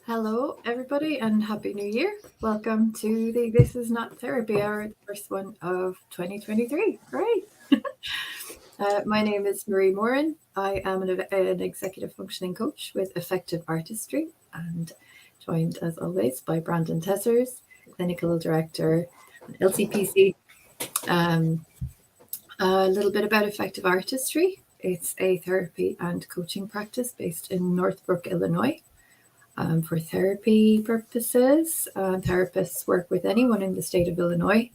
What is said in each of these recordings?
Hello, everybody, and Happy New Year. Welcome to the This Is Not Therapy Hour, the first one of 2023. Great. My name is Marie Moran. I am an executive functioning coach with Effective Artistry and joined, as always, by Brandon Tessers, clinical director at LCPC. Um, a little bit about Effective Artistry. It's a therapy and coaching practice based in Northbrook, Illinois. For therapy purposes, therapists work with anyone in the state of Illinois.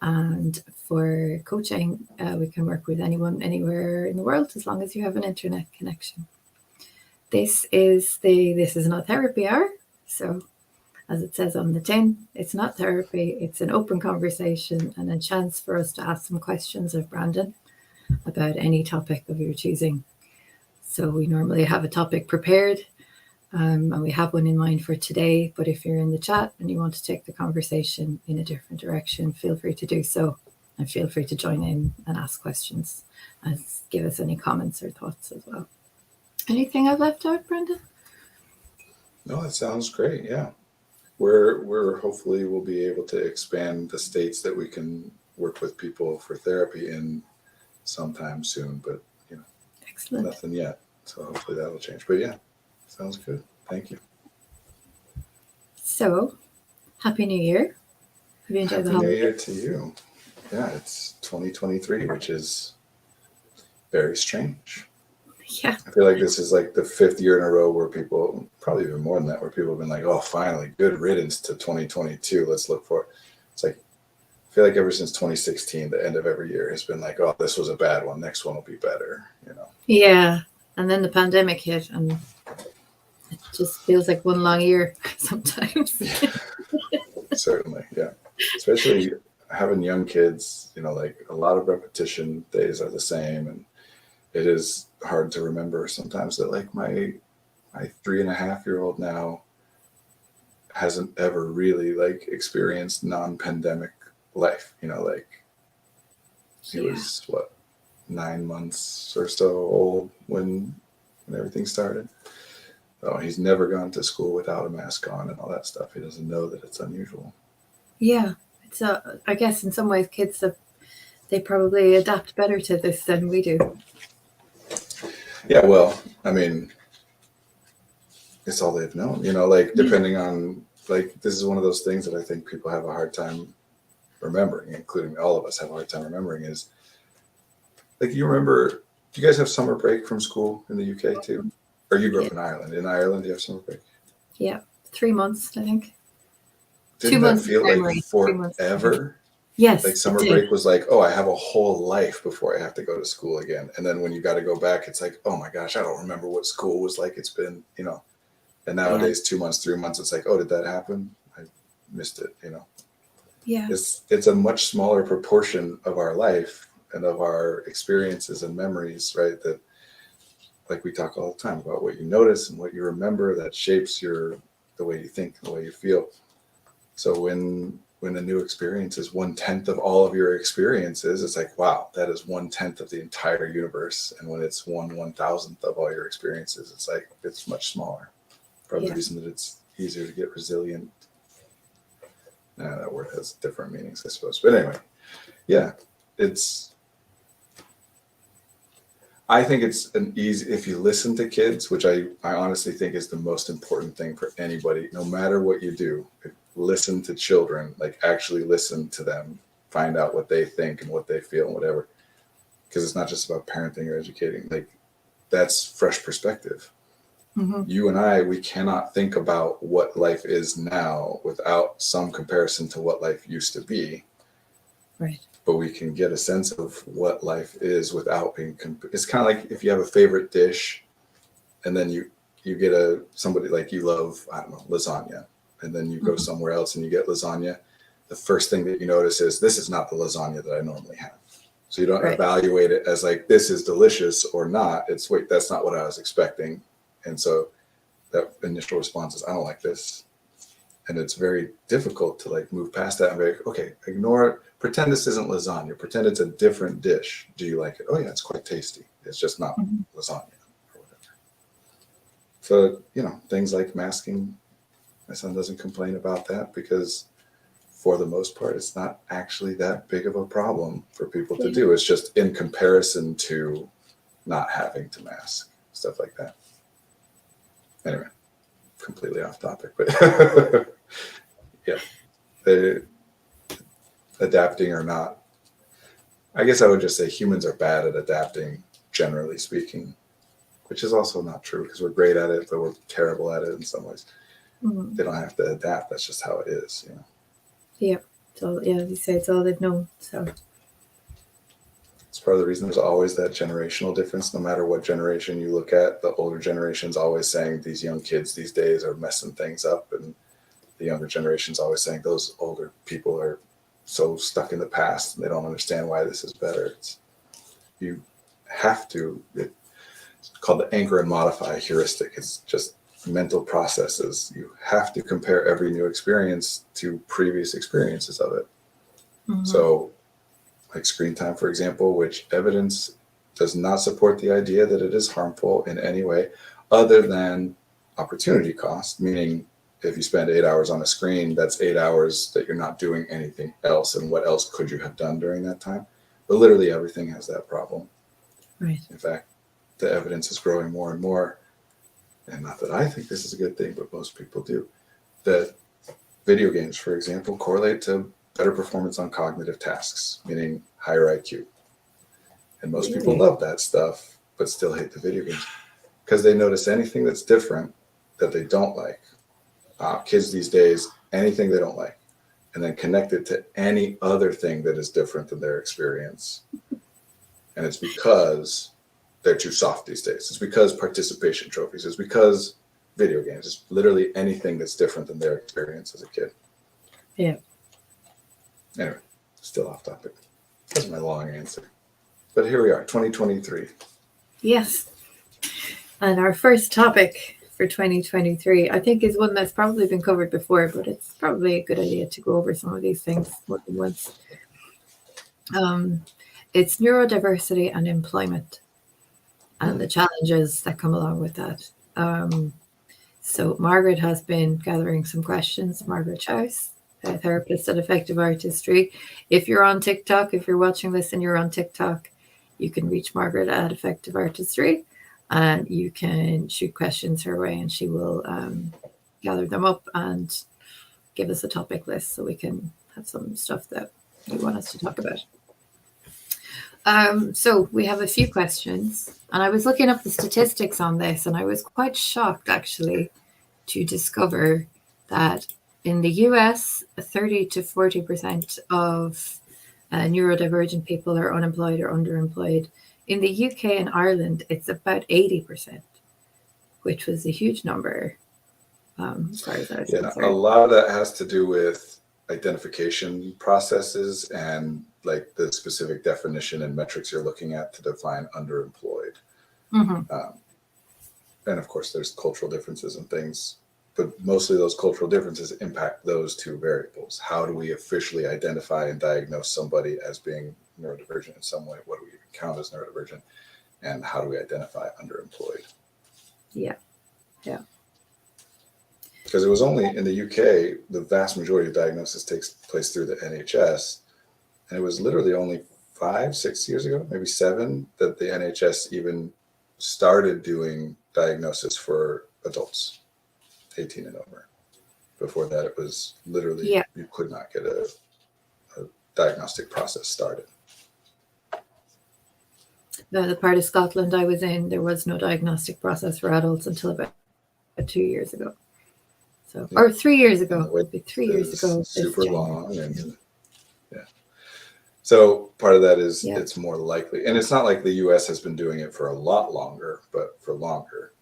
And for coaching, we can work with anyone anywhere in the world as long as you have an internet connection. This is not therapy hour. So, as it says on the tin, it's not therapy. It's an open conversation and a chance for us to ask some questions of Brandon about any topic of your choosing. So we normally have a topic prepared. And we have one in mind for today, but if you're in the chat and you want to take the conversation in a different direction, feel free to do so, and feel free to join in and ask questions and give us any comments or thoughts as well. Anything I've left out, Brenda? No, that sounds great. Yeah, we're hopefully we'll be able to expand the states that we can work with people for therapy in sometime soon, but Excellent. Nothing yet. So hopefully that'll change. But yeah. Sounds good. Thank you. So, Happy New Year. Have you enjoyed the holiday? Happy New Year to you. Yeah, it's 2023, which is very strange. Yeah. I feel like this is like the 5th year in a row where people, probably even more than that, where people have been like, oh, finally, good riddance to 2022. Let's look for it. It's like, I feel like ever since 2016, the end of every year has been like, oh, this was a bad one. Next one will be better, Yeah. And then the pandemic hit and it just feels like one long year sometimes. Yeah. Certainly, yeah. Especially having young kids, like a lot of repetition, days are the same, and it is hard to remember sometimes that like my 3.5-year-old now hasn't ever really like experienced non-pandemic life. He was 9 months or so old when everything started. So he's never gone to school without a mask on and all that stuff. He doesn't know that it's unusual. Yeah, it's I guess in some ways kids they probably adapt better to this than we do. Yeah, well, I mean, it's all they've known, depending on, this is one of those things that I think people have a hard time remembering, including all of us have a hard time remembering, is you remember, do you guys have summer break from school in the UK too? Or you grew up in Ireland. In Ireland, do you have summer break? Yeah, 3 months, I think. Didn't 2 that months feel primary, like forever? Yes. Like summer break was like, oh, I have a whole life before I have to go to school again. And then when you got to go back, it's like, oh my gosh, I don't remember what school was like. It's been, and nowadays 2 months, 3 months, it's like, oh, did that happen? I missed it, Yeah. It's a much smaller proportion of our life and of our experiences and memories, right? That like we talk all the time about what you notice and what you remember that shapes the way you think, the way you feel. So when a new experience is 1/10 of all of your experiences, it's like, wow, that is 1/10 of the entire universe. And when it's 1/1000th of all your experiences, it's like, it's much smaller. For the reason that it's easier to get resilient. That word has different meanings, I suppose. But anyway, yeah, I think it's if you listen to kids, which I honestly think is the most important thing for anybody, no matter what you do, listen to children, actually listen to them, find out what they think and what they feel and whatever. Because it's not just about parenting or educating. That's fresh perspective. Mm-hmm. You and I, we cannot think about what life is now without some comparison to what life used to be. Right. But we can get a sense of what life is without being. It's kind of like if you have a favorite dish, and then you get somebody like you love, I don't know, lasagna, and then you go somewhere else and you get lasagna. The first thing that you notice is this is not the lasagna that I normally have. So you don't evaluate it as like this is delicious or not. It's wait, that's not what I was expecting, and so that initial response is I don't like this, and it's very difficult to move past that and be like, okay, ignore it. Pretend this isn't lasagna. Pretend it's a different dish. Do you like it? Oh yeah, it's quite tasty. It's just not lasagna or whatever. So, things like masking My son doesn't complain about that because for the most part, it's not actually that big of a problem for people to do. It's just in comparison to not having to mask, stuff like that. Anyway, completely off topic, but yeah, adapting or not. I guess I would just say humans are bad at adapting, generally speaking, which is also not true because we're great at it, but we're terrible at it in some ways. Mm. They don't have to adapt. That's just how it is, you know. Yeah. So yeah, as you say, it's all they've known. So it's part of the reason there's always that generational difference. No matter what generation you look at, the older generation's always saying these young kids these days are messing things up, and the younger generation's always saying those older people are so stuck in the past and they don't understand why this is better. You have to. It's called the anchor and modify heuristic. It's just mental processes. You have to compare every new experience to previous experiences of it. Mm-hmm. So, like screen time, for example, which evidence does not support the idea that it is harmful in any way other than opportunity cost, meaning if you spend 8 hours on a screen, that's 8 hours that you're not doing anything else. And what else could you have done during that time? But literally everything has that problem. Right. In fact, the evidence is growing more and more. And not that I think this is a good thing, but most people do, that video games, for example, correlate to better performance on cognitive tasks, meaning higher IQ. And most people love that stuff, but still hate the video games because they notice anything that's different that they don't like. Kids these days, anything they don't like, and then connect it to any other thing that is different than their experience. And it's because they're too soft these days. It's because participation trophies. It's because video games. It's literally anything that's different than their experience as a kid. Yeah. Anyway, still off topic. That's my long answer. But here we are, 2023. Yes. And our first topic for 2023, I think, is one that's probably been covered before, but it's probably a good idea to go over some of these things more than once. It's neurodiversity and employment and the challenges that come along with that. So Margaret has been gathering some questions. Margaret House, a therapist at Effective Artistry. If you're on TikTok, if you're watching this and you're on TikTok, you can reach Margaret at Effective Artistry and you can shoot questions her way and she will gather them up and give us a topic list so we can have some stuff that you want us to talk about. So we have a few questions, and I was looking up the statistics on this, and I was quite shocked actually to discover that in the US, 30 to 40% of neurodivergent people are unemployed or underemployed. In the UK and Ireland, it's about 80%, which was a huge number. As far as I was concerned. A lot of that has to do with identification processes and like the specific definition and metrics you're looking at to define underemployed. Mm-hmm. And of course, there's cultural differences and things, but mostly those cultural differences impact those two variables. How do we officially identify and diagnose somebody as being neurodivergent in some way? What do we count as neurodivergent? And how do we identify underemployed? Yeah. Because it was only in the UK, the vast majority of diagnosis takes place through the NHS. And it was literally only 5-6 years ago, maybe 7, that the NHS even started doing diagnosis for adults, 18 and over. Before that, it was literally, you could not get a diagnostic process started. The part of Scotland I was in, there was no diagnostic process for adults until about 2 years ago. So, or 3 years ago. It would be 3 years ago. Super long. And so part of that is it's more likely. And it's not like the US has been doing it for a lot longer, but for longer.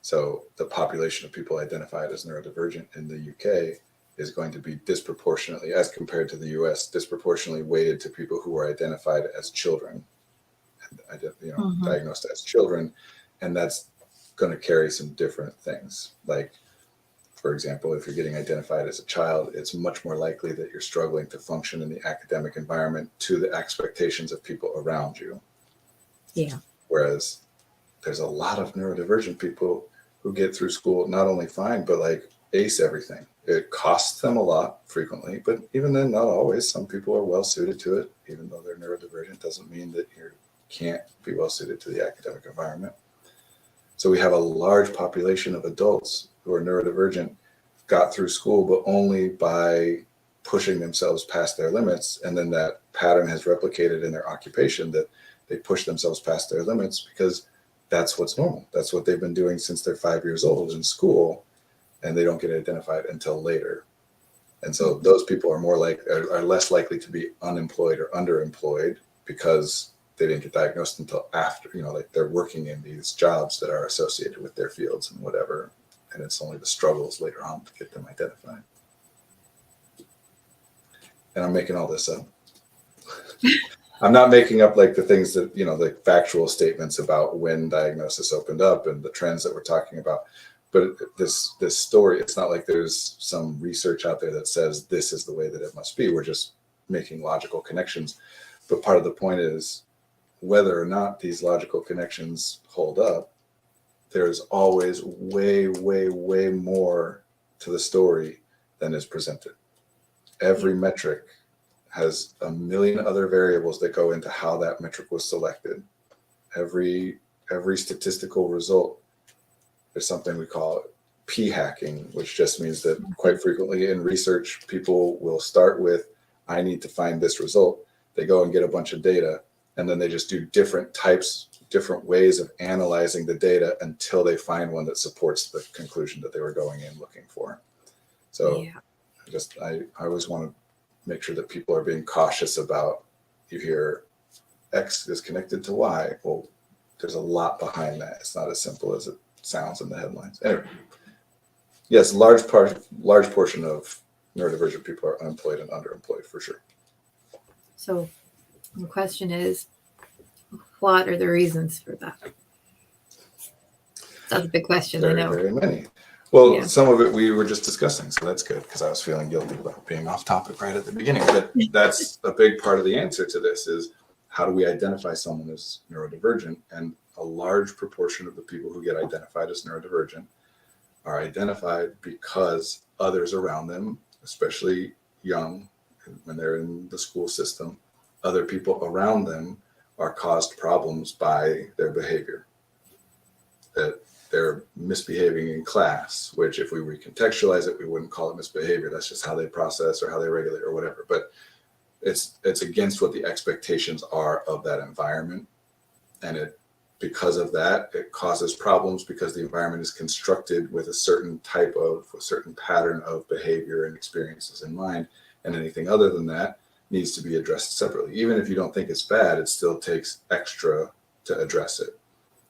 So the population of people identified as neurodivergent in the UK is going to be disproportionately, as compared to the US, disproportionately weighted to people who are identified as children, and diagnosed as children. And that's going to carry some different things. Like, for example, if you're getting identified as a child, it's much more likely that you're struggling to function in the academic environment to the expectations of people around you. Yeah. Whereas there's a lot of neurodivergent people who get through school not only fine, but like ace everything. It costs them a lot frequently, but even then, not always. Some people are well suited to it. Even though they're neurodivergent, doesn't mean that you can't be well suited to the academic environment. So we have a large population of adults who are neurodivergent, got through school, but only by pushing themselves past their limits. And then that pattern has replicated in their occupation, that they push themselves past their limits because that's what's normal. That's what they've been doing since they're 5 years old in school, and they don't get identified until later. And so those people are less likely to be unemployed or underemployed because they didn't get diagnosed until after, like they're working in these jobs that are associated with their fields and whatever. And it's only the struggles later on to get them identified. And I'm making all this up. I'm not making up like the things that, the factual statements about when diagnosis opened up and the trends that we're talking about. But this story, it's not like there's some research out there that says this is the way that it must be. We're just making logical connections. But part of the point is whether or not these logical connections hold up, there's always way, way, way more to the story than is presented. Every metric has a million other variables that go into how that metric was selected. Every statistical result, there's something we call p-hacking, which just means that quite frequently in research, people will start with, I need to find this result. They go and get a bunch of data, and then they just do different ways of analyzing the data until they find one that supports the conclusion that they were going in looking for. So I always want to make sure that people are being cautious about, you hear X is connected to Y. Well, there's a lot behind that. It's not as simple as it sounds in the headlines. Anyway, yes, large portion of neurodivergent people are unemployed and underemployed for sure. So the question is, what are the reasons for that? That's a big question. I know. Very many. Well, some of it we were just discussing, so that's good because I was feeling guilty about being off topic right at the beginning. But that's a big part of the answer to this is, how do we identify someone as neurodivergent? And a large proportion of the people who get identified as neurodivergent are identified because others around them, especially young, when they're in the school system, other people around them are caused problems by their behavior. That they're misbehaving in class, which if we recontextualize it, we wouldn't call it misbehavior. That's just how they process or how they regulate or whatever. But it's against what the expectations are of that environment. And because of that, it causes problems because the environment is constructed with a certain pattern of behavior and experiences in mind. And anything other than that needs to be addressed separately. Even if you don't think it's bad, it still takes extra to address it.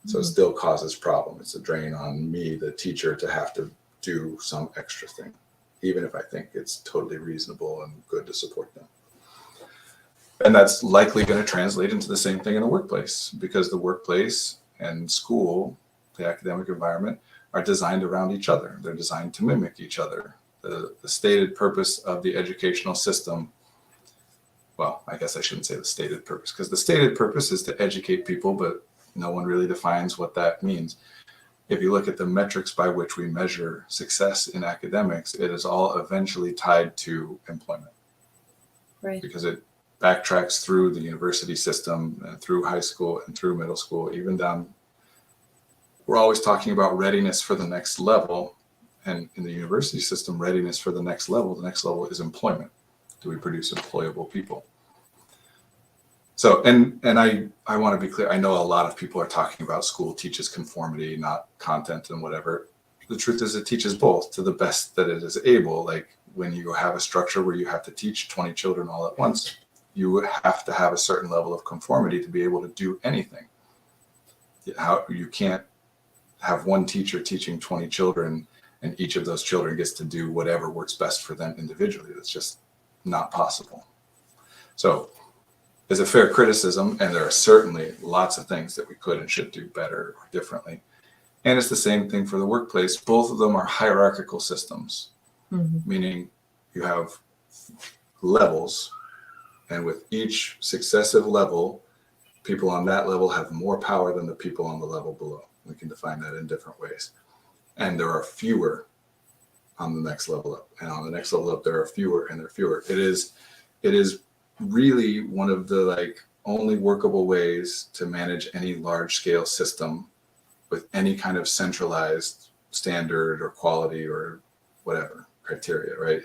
So it still causes problem. It's a drain on me, the teacher, to have to do some extra thing, even if I think it's totally reasonable and good to support them. And that's likely going to translate into the same thing in the workplace, because the workplace and school, the academic environment, are designed around each other. They're designed to mimic each other. The stated purpose of the educational system, well, I guess I shouldn't say the stated purpose, because the stated purpose is to educate people, but no one really defines what that means. If you look at the metrics by which we measure success in academics, it is all eventually tied to employment. Right. Because it backtracks through the university system and through high school and through middle school, even down. We're always talking about readiness for the next level. And in the university system, readiness for the next level is employment. Do we produce employable people? So, and I want to be clear, I know a lot of people are talking about school teaches conformity, not content and whatever. The truth is it teaches both to the best that it is able. Like when you have a structure where you have to teach 20 children all at once, you have to have a certain level of conformity to be able to do anything. You can't have one teacher teaching 20 children and each of those children gets to do whatever works best for them individually. That's just not possible. So there's a fair criticism, and there are certainly lots of things that we could and should do better or differently. And it's the same thing for the workplace. Both of them are hierarchical systems, meaning you have levels, and with each successive level, people on that level have more power than the people on the level below. We can define that in different ways. And there are fewer on the next level up. And on the next level up, there are fewer and there are fewer. It is really one of the like only workable ways to manage any large scale system with any kind of centralized standard or quality or whatever criteria, right?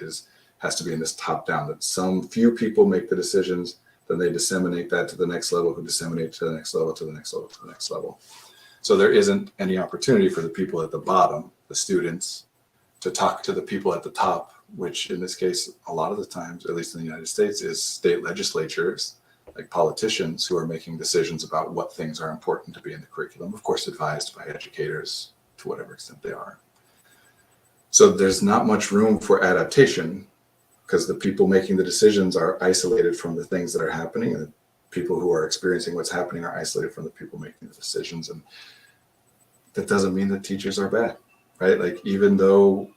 Has to be in this top down, that some few people make the decisions, then they disseminate that to the next level, who disseminate to the next level, to the next level, to the next level. So there isn't any opportunity for the people at the bottom, the students, to talk to the people at the top, which in this case, a lot of the times, at least in the United States, is state legislatures, like politicians who are making decisions about what things are important to be in the curriculum, of course, advised by educators to whatever extent they are. So there's not much room for adaptation because the people making the decisions are isolated from the things that are happening, and the people who are experiencing what's happening are isolated from the people making the decisions. And that doesn't mean that teachers are bad, right? Like, even though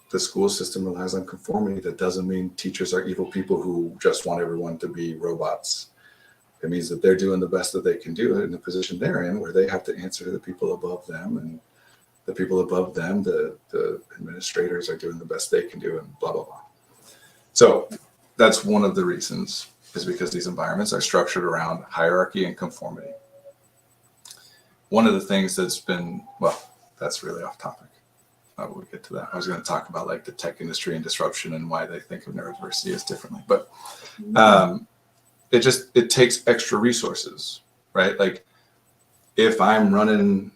the school system relies on conformity, that doesn't mean teachers are evil people who just want everyone to be robots. It means that they're doing the best that they can do in the position they're in, where they have to answer to the people above them, and the people above them, the administrators, are doing the best they can do, and blah, blah, blah. So that's one of the reasons, is because these environments are structured around hierarchy and conformity. One of the things that's been, well, that's really off topic. We'll get to that. I was going to talk about like the tech industry and disruption and why they think of neurodiversity as differently, but it takes extra resources, right? Like, if I'm running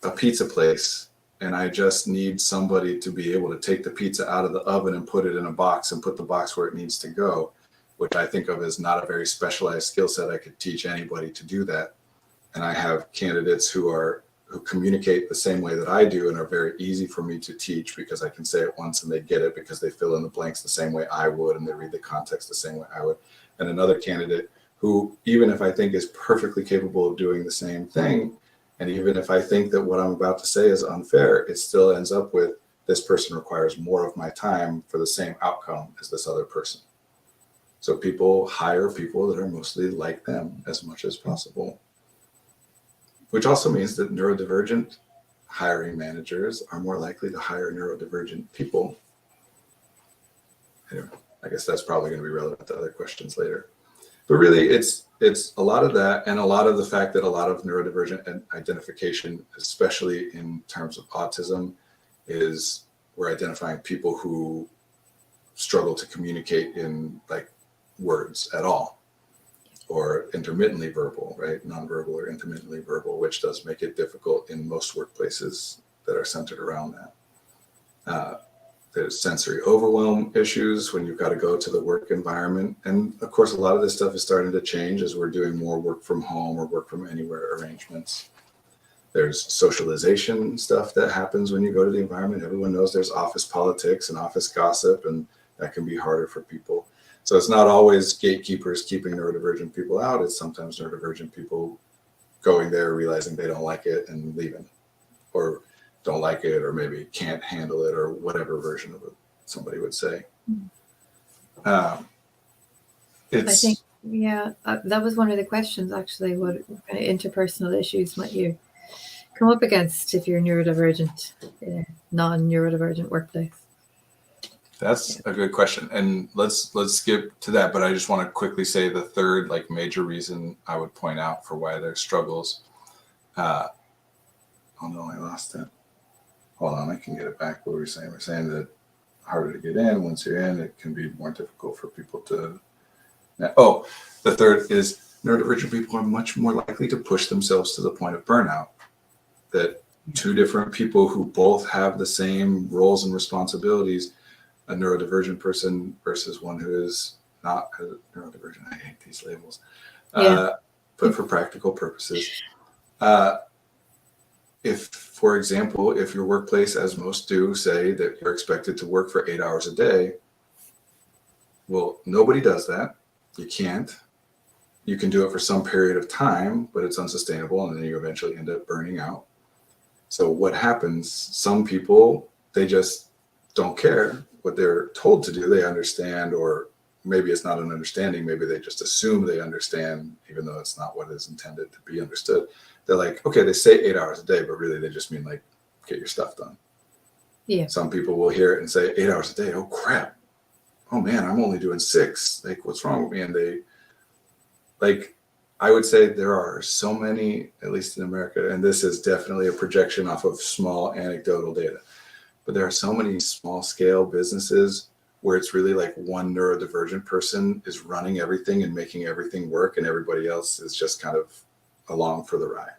a pizza place and I just need somebody to be able to take the pizza out of the oven and put it in a box and put the box where it needs to go, which I think of as not a very specialized skill set. I could teach anybody to do that. And I have candidates who communicate the same way that I do and are very easy for me to teach, because I can say it once and they get it, because they fill in the blanks the same way I would, and they read the context the same way I would. And another candidate who, even if I think is perfectly capable of doing the same thing, and even if I think that what I'm about to say is unfair, it still ends up with, this person requires more of my time for the same outcome as this other person. So people hire people that are mostly like them as much as possible, which also means that neurodivergent hiring managers are more likely to hire neurodivergent people. Anyway, I guess that's probably going to be relevant to other questions later. But really, it's a lot of that, and a lot of the fact that a lot of neurodivergent identification, especially in terms of autism, is we're identifying people who struggle to communicate in like words at all, or intermittently verbal, right? Nonverbal or intermittently verbal, which does make it difficult in most workplaces that are centered around that. There's sensory overwhelm issues when you've got to go to the work environment. And of course, a lot of this stuff is starting to change as we're doing more work from home or work from anywhere arrangements. There's socialization stuff that happens when you go to the environment. Everyone knows there's office politics and office gossip, and that can be harder for people. So it's not always gatekeepers keeping neurodivergent people out. It's sometimes neurodivergent people going there, realizing they don't like it and leaving, or don't like it, or maybe can't handle it, or whatever version of it somebody would say. I think, yeah, that was one of the questions, actually. What kind of interpersonal issues might you come up against if you're neurodivergent in a non-neurodivergent workplace? That's a good question, and let's skip to that. But I just want to quickly say the third like major reason I would point out for why there's struggles. Oh no, I lost it. Hold on, I can get it back. What were we saying? We're saying that harder to get in. Once you're in, it can be more difficult for people to. Oh, the third is neurodivergent people are much more likely to push themselves to the point of burnout. That two different people who both have the same roles and responsibilities, a neurodivergent person versus one who is not neurodivergent. I hate these labels. But for practical purposes, if, for example, if your workplace, as most do, say that you're expected to work for 8 hours a day, well, nobody does that. You can't. You can do it for some period of time, but it's unsustainable, and then you eventually end up burning out. So what happens, some people, they just don't care what they're told to do. They understand, or maybe it's not an understanding. Maybe they just assume they understand, even though it's not what is intended to be understood. They're like, okay, they say 8 hours a day, but really they just mean like, get your stuff done. Yeah. Some people will hear it and say 8 hours a day. Oh crap. Oh man, I'm only doing 6. Like, what's wrong with me? And they, like, I would say there are so many, at least in America, and this is definitely a projection off of small anecdotal data, but there are so many small scale businesses where it's really like one neurodivergent person is running everything and making everything work, and everybody else is just kind of along for the ride.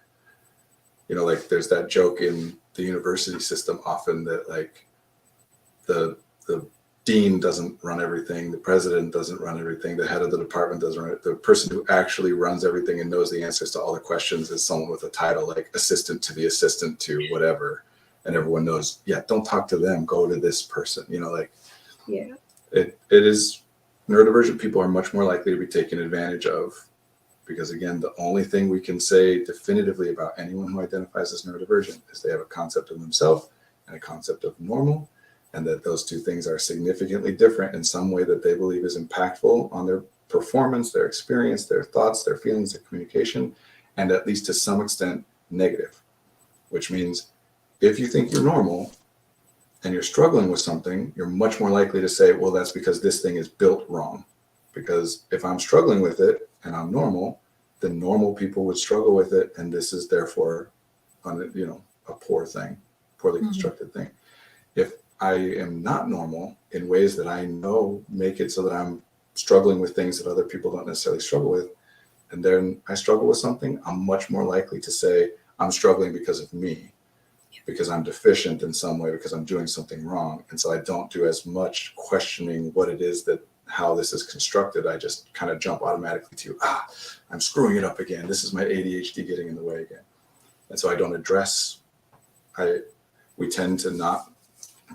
You know, like there's that joke in the university system often that like the dean doesn't run everything, the president doesn't run everything, the head of the department doesn't run it. The person who actually runs everything and knows the answers to all the questions is someone with a title like assistant to the assistant to whatever. And everyone knows, yeah, don't talk to them, go to this person. You know, like, Yeah. it is, neurodivergent people are much more likely to be taken advantage of, because again, the only thing we can say definitively about anyone who identifies as neurodivergent is they have a concept of themselves and a concept of normal, and that those two things are significantly different in some way that they believe is impactful on their performance, their experience, their thoughts, their feelings, their communication, and at least to some extent negative, which means if you think you're normal and you're struggling with something, you're much more likely to say, well, that's because this thing is built wrong. Because if I'm struggling with it and I'm normal, then normal people would struggle with it, and this is therefore, you know, a poor thing, poorly constructed thing. If I am not normal in ways that I know make it so that I'm struggling with things that other people don't necessarily struggle with, and then I struggle with something, I'm much more likely to say I'm struggling because of me, because I'm deficient in some way, because I'm doing something wrong. And so I don't do as much questioning what it is that how this is constructed. I just kind of jump automatically to, I'm screwing it up again. This is my ADHD getting in the way again. And so I don't address, we tend to not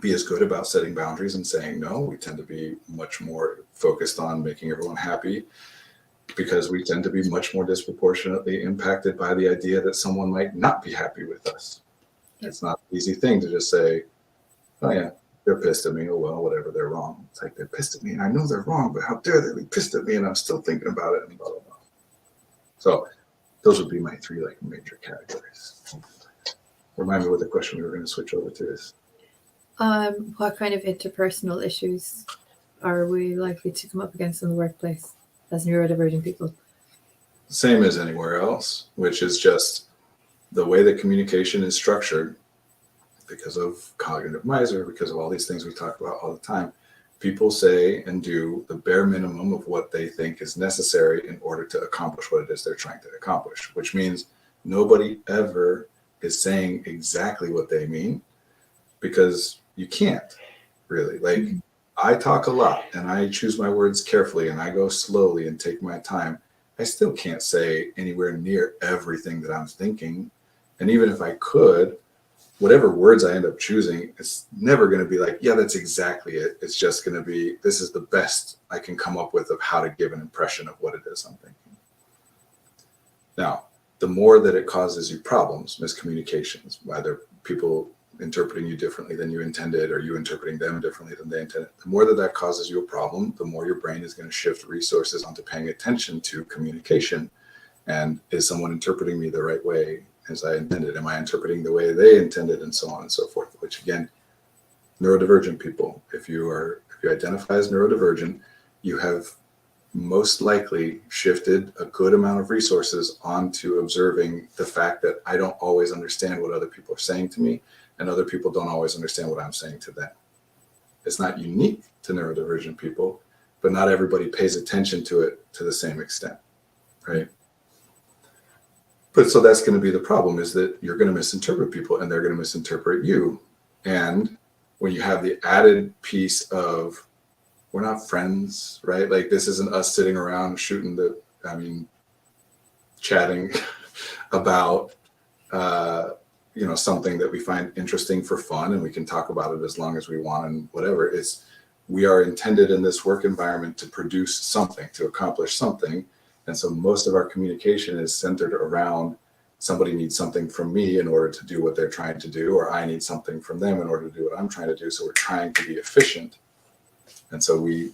be as good about setting boundaries and saying no. We tend to be much more focused on making everyone happy, because we tend to be much more disproportionately impacted by the idea that someone might not be happy with us. Yep. It's not an easy thing to just say, oh yeah, they're pissed at me. Oh well, whatever, they're wrong. It's like, they're pissed at me and I know they're wrong, but how dare they be pissed at me and I'm still thinking about it and blah, blah, blah. So those would be my 3 like major categories. Remind me what the question we were going to switch over to is. What kind of interpersonal issues are we likely to come up against in the workplace as neurodivergent people? Same as anywhere else, which is just the way that communication is structured, because of cognitive miser, because of all these things we talk about all the time. People say and do the bare minimum of what they think is necessary in order to accomplish what it is they're trying to accomplish, which means nobody ever is saying exactly what they mean, because you can't really. Like, I talk a lot and I choose my words carefully and I go slowly and take my time. I still can't say anywhere near everything that I'm thinking. And even if I could, whatever words I end up choosing, it's never going to be like, yeah, that's exactly it. It's just going to be, this is the best I can come up with of how to give an impression of what it is I'm thinking. Now, the more that it causes you problems, miscommunications, either people interpreting you differently than you intended or you interpreting them differently than they intended, the more that causes you a problem, the more your brain is going to shift resources onto paying attention to communication. And is someone interpreting me the right way as I intended? Am I interpreting the way they intended? And so on and so forth. Which again, neurodivergent people, if you identify as neurodivergent, you have most likely shifted a good amount of resources onto observing the fact that I don't always understand what other people are saying to me, and other people don't always understand what I'm saying to them. It's not unique to neurodivergent people, but not everybody pays attention to it to the same extent, right? But so that's going to be the problem, is that you're going to misinterpret people and they're going to misinterpret you. And when you have the added piece of, we're not friends, right? Like, this isn't us sitting around chatting about, something that we find interesting for fun, and we can talk about it as long as we want and whatever. We are intended in this work environment to produce something, to accomplish something. And so most of our communication is centered around somebody needs something from me in order to do what they're trying to do, or I need something from them in order to do what I'm trying to do. So we're trying to be efficient. And so we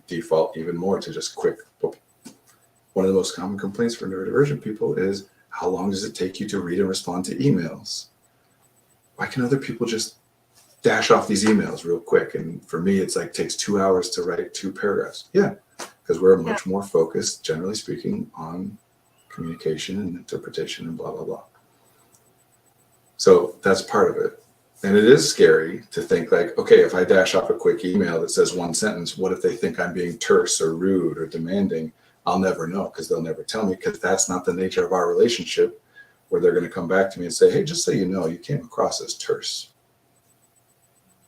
default even more to just quick. One of the most common complaints for neurodivergent people is, how long does it take you to read and respond to emails? Why can other people just dash off these emails real quick. And for me, it's like takes 2 hours to write 2 paragraphs. Yeah, because we're much more focused, generally speaking, on communication and interpretation and blah, blah, blah. So that's part of it. And it is scary to think like, okay, if I dash off a quick email that says 1 sentence, what if they think I'm being terse or rude or demanding? I'll never know because they'll never tell me, because that's not the nature of our relationship, where they're going to come back to me and say, hey, just so you know, you came across as terse.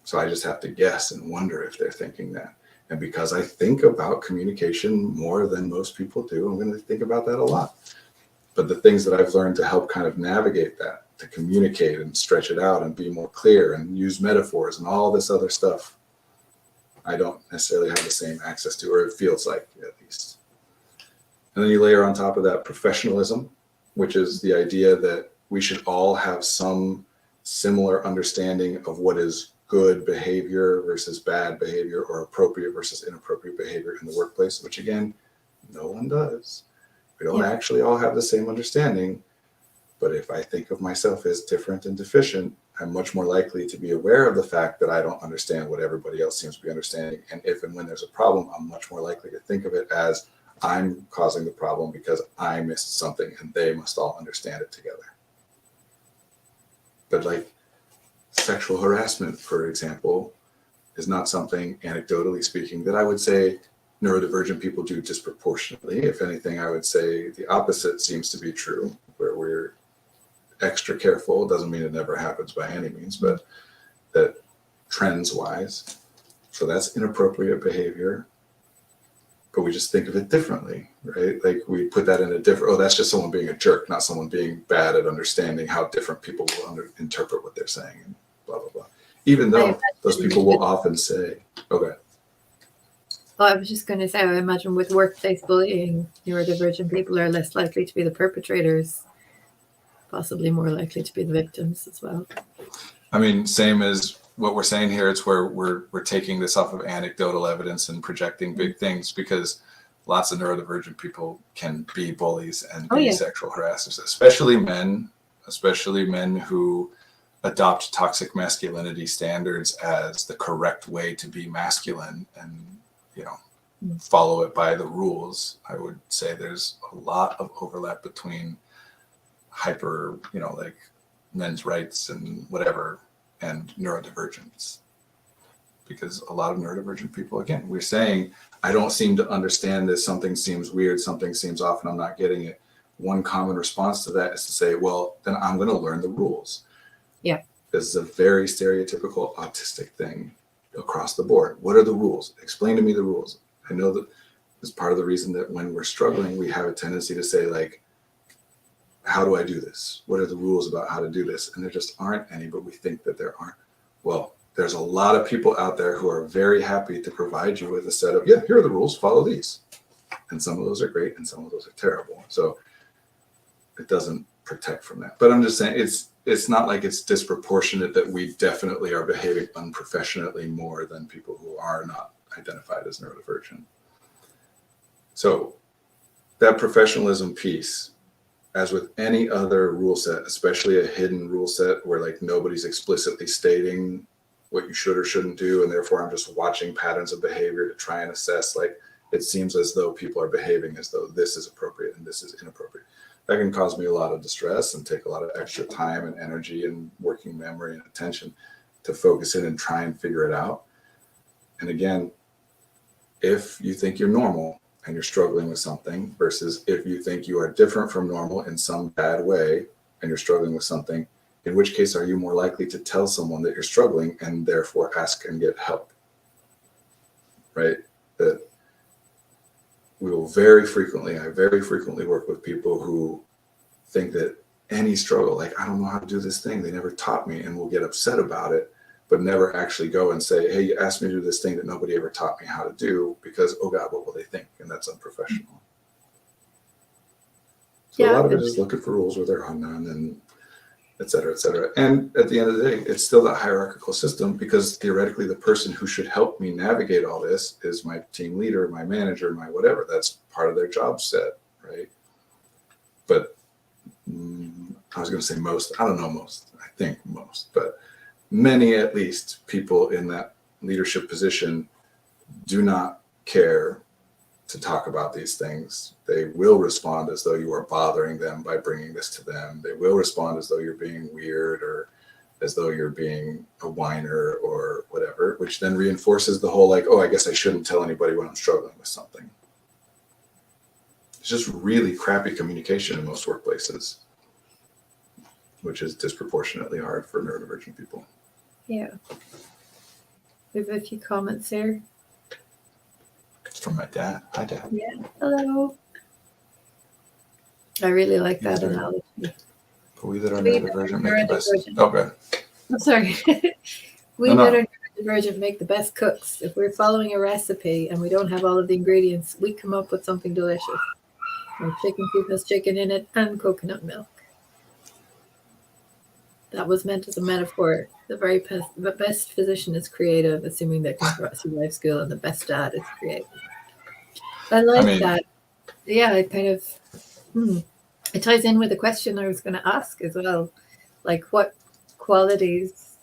So I just have to guess and wonder if they're thinking that. And because I think about communication more than most people do, I'm going to think about that a lot. But the things that I've learned to help kind of navigate that, to communicate and stretch it out and be more clear and use metaphors and all this other stuff, I don't necessarily have the same access to, or it feels like at least. And then you layer on top of that professionalism, which is the idea that we should all have some similar understanding of what is good behavior versus bad behavior, or appropriate versus inappropriate behavior in the workplace, which again, no one does. We don't actually all have the same understanding. But if I think of myself as different and deficient, I'm much more likely to be aware of the fact that I don't understand what everybody else seems to be understanding. And if and when there's a problem, I'm much more likely to think of it as I'm causing the problem because I missed something and they must all understand it together. But like sexual harassment, for example, is not something, anecdotally speaking, that I would say neurodivergent people do disproportionately. If anything, I would say the opposite seems to be true, where we're extra careful. It doesn't mean it never happens by any means, but that trends wise. So that's inappropriate behavior, but we just think of it differently, right? Like we put that in a different, oh, that's just someone being a jerk, not someone being bad at understanding how different people will interpret what they're saying and blah, blah, blah. Even though those people will often say, okay. Well, I was just going to say, I imagine with workplace bullying, neurodivergent people are less likely to be the perpetrators, possibly more likely to be the victims as well. I mean, same as what we're saying here. It's where we're taking this off of anecdotal evidence and projecting big things, because lots of neurodivergent people can be bullies and be sexual harassers, especially men who adopt toxic masculinity standards as the correct way to be masculine and, you know, follow it by the rules. I would say there's a lot of overlap between hyper, you know, like men's rights and whatever, and neurodivergence. Because a lot of neurodivergent people, again, we're saying, I don't seem to understand this, something seems weird, something seems off and I'm not getting it. One common response to that is to say, well, then I'm going to learn the rules. Yeah. This is a very stereotypical autistic thing across the board. What are the rules? Explain to me the rules. I know that is part of the reason that when we're struggling, we have a tendency to say like, how do I do this? What are the rules about how to do this? And there just aren't any, but we think that there aren't. Well, there's a lot of people out there who are very happy to provide you with a set of, yeah, here are the rules, follow these. And some of those are great and some of those are terrible. So it doesn't protect from that. But I'm just saying it's not like it's disproportionate that we definitely are behaving unprofessionally more than people who are not identified as neurodivergent. So that professionalism piece, as with any other rule set, especially a hidden rule set where like nobody's explicitly stating what you should or shouldn't do, and therefore I'm just watching patterns of behavior to try and assess, like it seems as though people are behaving as though this is appropriate and this is inappropriate. That can cause me a lot of distress and take a lot of extra time and energy and working memory and attention to focus in and try and figure it out. And again, if you think you're normal and you're struggling with something versus if you think you are different from normal in some bad way and you're struggling with something, in which case are you more likely to tell someone that you're struggling and therefore ask and get help, right? That we will I very frequently work with people who think that any struggle, like, I don't know how to do this thing, they never taught me, and will get upset about it, but never actually go and say, hey, you asked me to do this thing that nobody ever taught me how to do because, oh God, what will they think? And that's unprofessional. So a lot of it is looking for rules where there are none, and et cetera, et cetera. And at the end of the day, it's still that hierarchical system, because theoretically the person who should help me navigate all this is my team leader, my manager, my whatever. That's part of their job set, right? But I was going to say most, I don't know most, I think most, but many, at least, people in that leadership position do not care to talk about these things. They will respond as though you are bothering them by bringing this to them. They will respond as though you're being weird or as though you're being a whiner or whatever, which then reinforces the whole like, oh, I guess I shouldn't tell anybody when I'm struggling with something. It's just really crappy communication in most workplaces, which is disproportionately hard for neurodivergent people. Yeah. We have a few comments here. It's from my dad. Hi, Dad. Yeah. Hello. I really like that analogy. We that are We neurodivergent that are make the best. neurodivergent. Oh, good. I'm sorry. We No. that are neurodivergent make the best cooks. If we're following a recipe and we don't have all of the ingredients, we come up with something delicious. Like chicken soup has chicken in it and coconut milk. That was meant as a metaphor. The best physician is creative, assuming they can survive school, and the best dad is creative. I like that. Yeah, it kind of it ties in with the question I was going to ask as well. Like, what qualities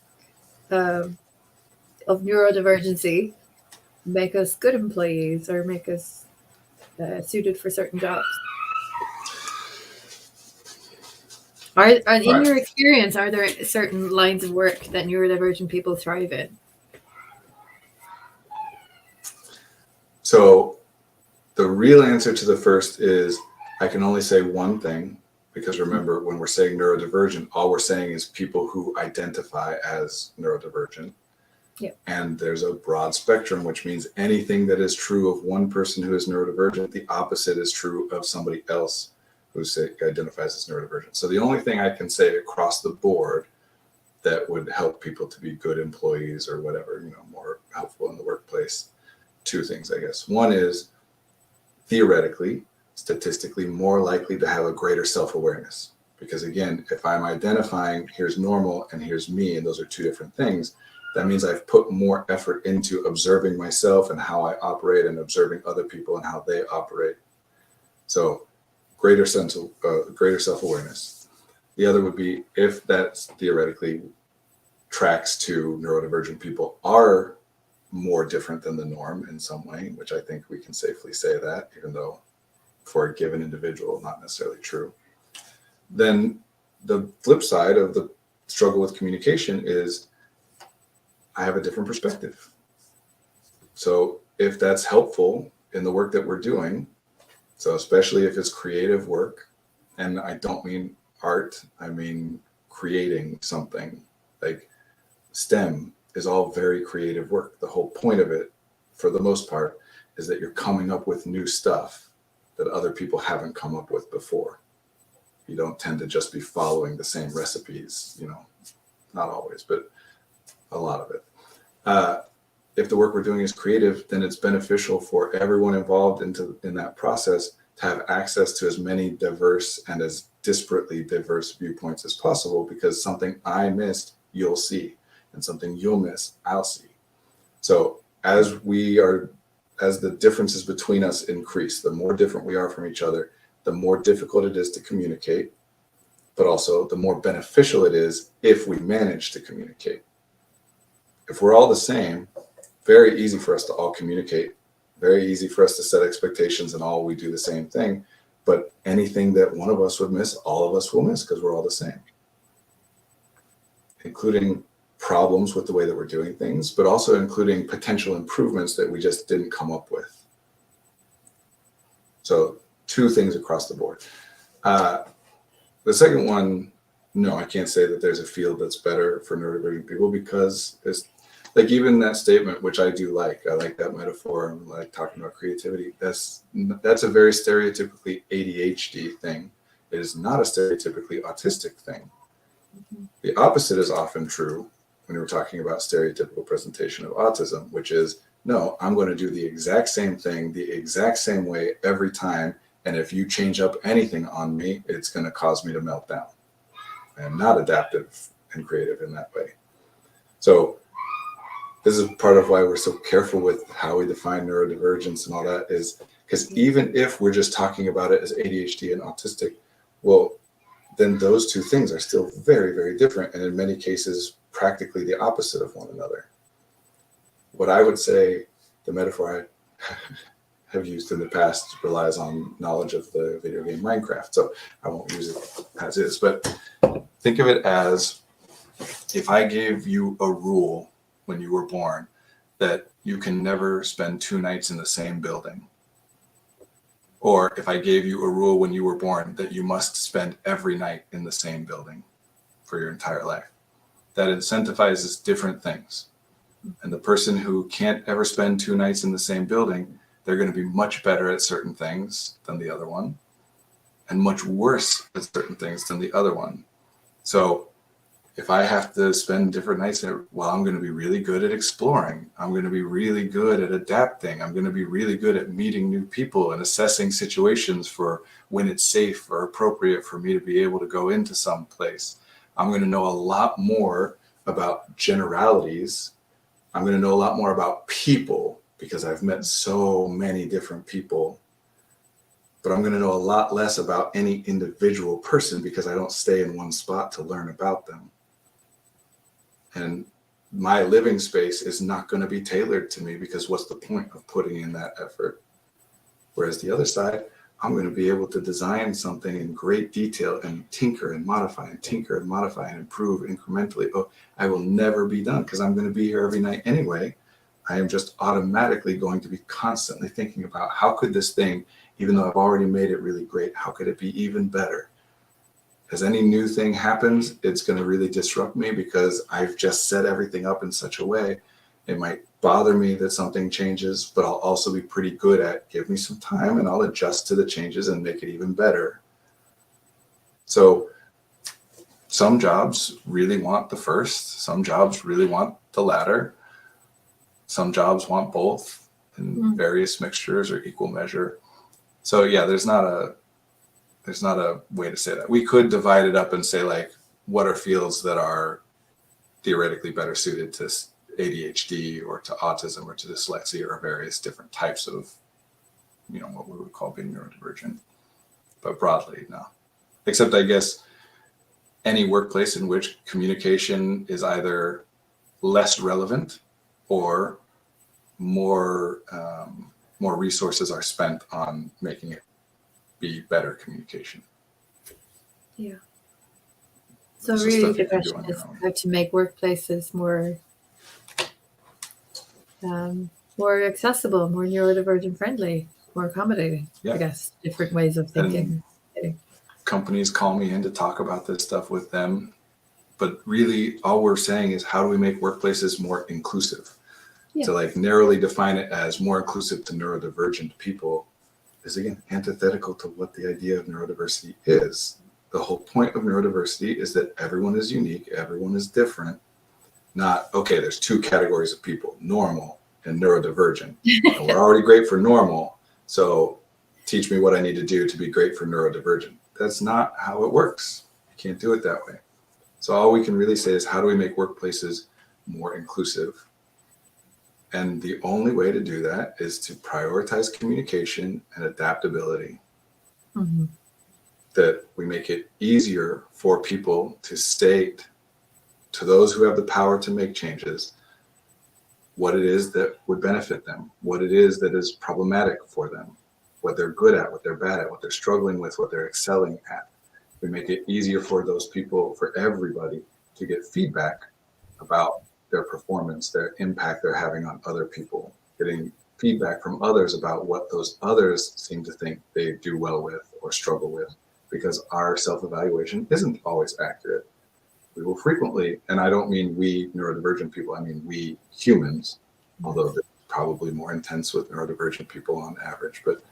of neurodivergency make us good employees or make us suited for certain jobs? In your experience, are there certain lines of work that neurodivergent people thrive in? So the real answer to the first is I can only say one thing, because remember, when we're saying neurodivergent, all we're saying is people who identify as neurodivergent. Yeah. And there's a broad spectrum, which means anything that is true of one person who is neurodivergent, the opposite is true of somebody else who identifies as neurodivergent. So the only thing I can say across the board that would help people to be good employees or whatever, more helpful in the workplace, two things, I guess. One is theoretically, statistically more likely to have a greater self-awareness. Because again, if I'm identifying here's normal and here's me, and those are two different things, that means I've put more effort into observing myself and how I operate and observing other people and how they operate. So greater self-awareness. The other would be if that theoretically tracks to neurodivergent people are more different than the norm in some way, which I think we can safely say that, even though for a given individual, not necessarily true. Then the flip side of the struggle with communication is I have a different perspective. So if that's helpful in the work that we're doing, so especially if it's creative work, and I don't mean art, I mean creating something, like STEM is all very creative work. The whole point of it, for the most part, is that you're coming up with new stuff that other people haven't come up with before. You don't tend to just be following the same recipes, not always, but a lot of it. If the work we're doing is creative, then it's beneficial for everyone involved in that process to have access to as many diverse and as disparately diverse viewpoints as possible, because something I missed, you'll see, and something you'll miss, I'll see. So as the differences between us increase, the more different we are from each other, the more difficult it is to communicate, but also the more beneficial it is if we manage to communicate. If we're all the same, very easy for us to all communicate, very easy for us to set expectations and all we do the same thing. But anything that one of us would miss, all of us will miss because we're all the same, including problems with the way that we're doing things, but also including potential improvements that we just didn't come up with. So two things across the board. The second one, no, I can't say that there's a field that's better for neurodivergent people, because it's like, even that statement, which I do like, I like that metaphor, and like talking about creativity, that's a very stereotypically ADHD thing. It is not a stereotypically autistic thing. Mm-hmm. The opposite is often true when we're talking about stereotypical presentation of autism, which is, no, I'm going to do the exact same thing, the exact same way every time. And if you change up anything on me, it's going to cause me to melt down. I'm not adaptive and creative in that way. So this is part of why we're so careful with how we define neurodivergence and all that, is because even if we're just talking about it as ADHD and autistic, well, then those two things are still very, very different, and in many cases practically the opposite of one another. What I would say, the metaphor I have used in the past relies on knowledge of the video game Minecraft, so I won't use it as is, but think of it as if I gave you a rule when you were born that you can never spend 2 nights in the same building. Or if I gave you a rule when you were born that you must spend every night in the same building for your entire life. That incentivizes different things. And the person who can't ever spend 2 nights in the same building, they're going to be much better at certain things than the other one, and much worse at certain things than the other one. So if I have to spend different nights there, well, I'm going to be really good at exploring. I'm going to be really good at adapting. I'm going to be really good at meeting new people and assessing situations for when it's safe or appropriate for me to be able to go into some place. I'm going to know a lot more about generalities. I'm going to know a lot more about people because I've met so many different people. But I'm going to know a lot less about any individual person because I don't stay in one spot to learn about them. And my living space is not going to be tailored to me because what's the point of putting in that effort? Whereas the other side, I'm going to be able to design something in great detail and tinker and modify and tinker and modify and improve incrementally. Oh, I will never be done because I'm going to be here every night anyway. I am just automatically going to be constantly thinking about how could this thing, even though I've already made it really great, how could it be even better? As any new thing happens, it's going to really disrupt me because I've just set everything up in such a way. It might bother me that something changes, but I'll also be pretty good at give me some time and I'll adjust to the changes and make it even better. So some jobs really want the first, some jobs really want the latter, some jobs want both in various mixtures or equal measure. So yeah, there's not a way to say that. We could divide it up and say, like, what are fields that are theoretically better suited to ADHD or to autism or to dyslexia or various different types of, what we would call being neurodivergent. But broadly, no. Except I guess any workplace in which communication is either less relevant or more resources are spent on making it be better communication. Yeah. So really the question is how to make workplaces more accessible, more neurodivergent friendly, more accommodating. Yeah. I guess different ways of thinking. And companies call me in to talk about this stuff with them, but really all we're saying is how do we make workplaces more inclusive? Yeah. To like narrowly define it as more inclusive to neurodivergent people is again antithetical to what the idea of neurodiversity is. The whole point of neurodiversity is that everyone is unique, everyone is different. Not, okay, there's 2 categories of people, normal and neurodivergent. And we're already great for normal, so teach me what I need to do to be great for neurodivergent. That's not how it works. You can't do it that way. So all we can really say is how do we make workplaces more inclusive? And the only way to do that is to prioritize communication and adaptability. Mm-hmm. That we make it easier for people to state to those who have the power to make changes what it is that would benefit them, what it is that is problematic for them, what they're good at, what they're bad at, what they're struggling with, what they're excelling at. We make it easier for those people, for everybody, to get feedback about their performance, their impact they're having on other people, getting feedback from others about what those others seem to think they do well with or struggle with, because our self-evaluation isn't always accurate. We will frequently, and I don't mean we neurodivergent people, I mean we humans, although it's probably more intense with neurodivergent people on average, but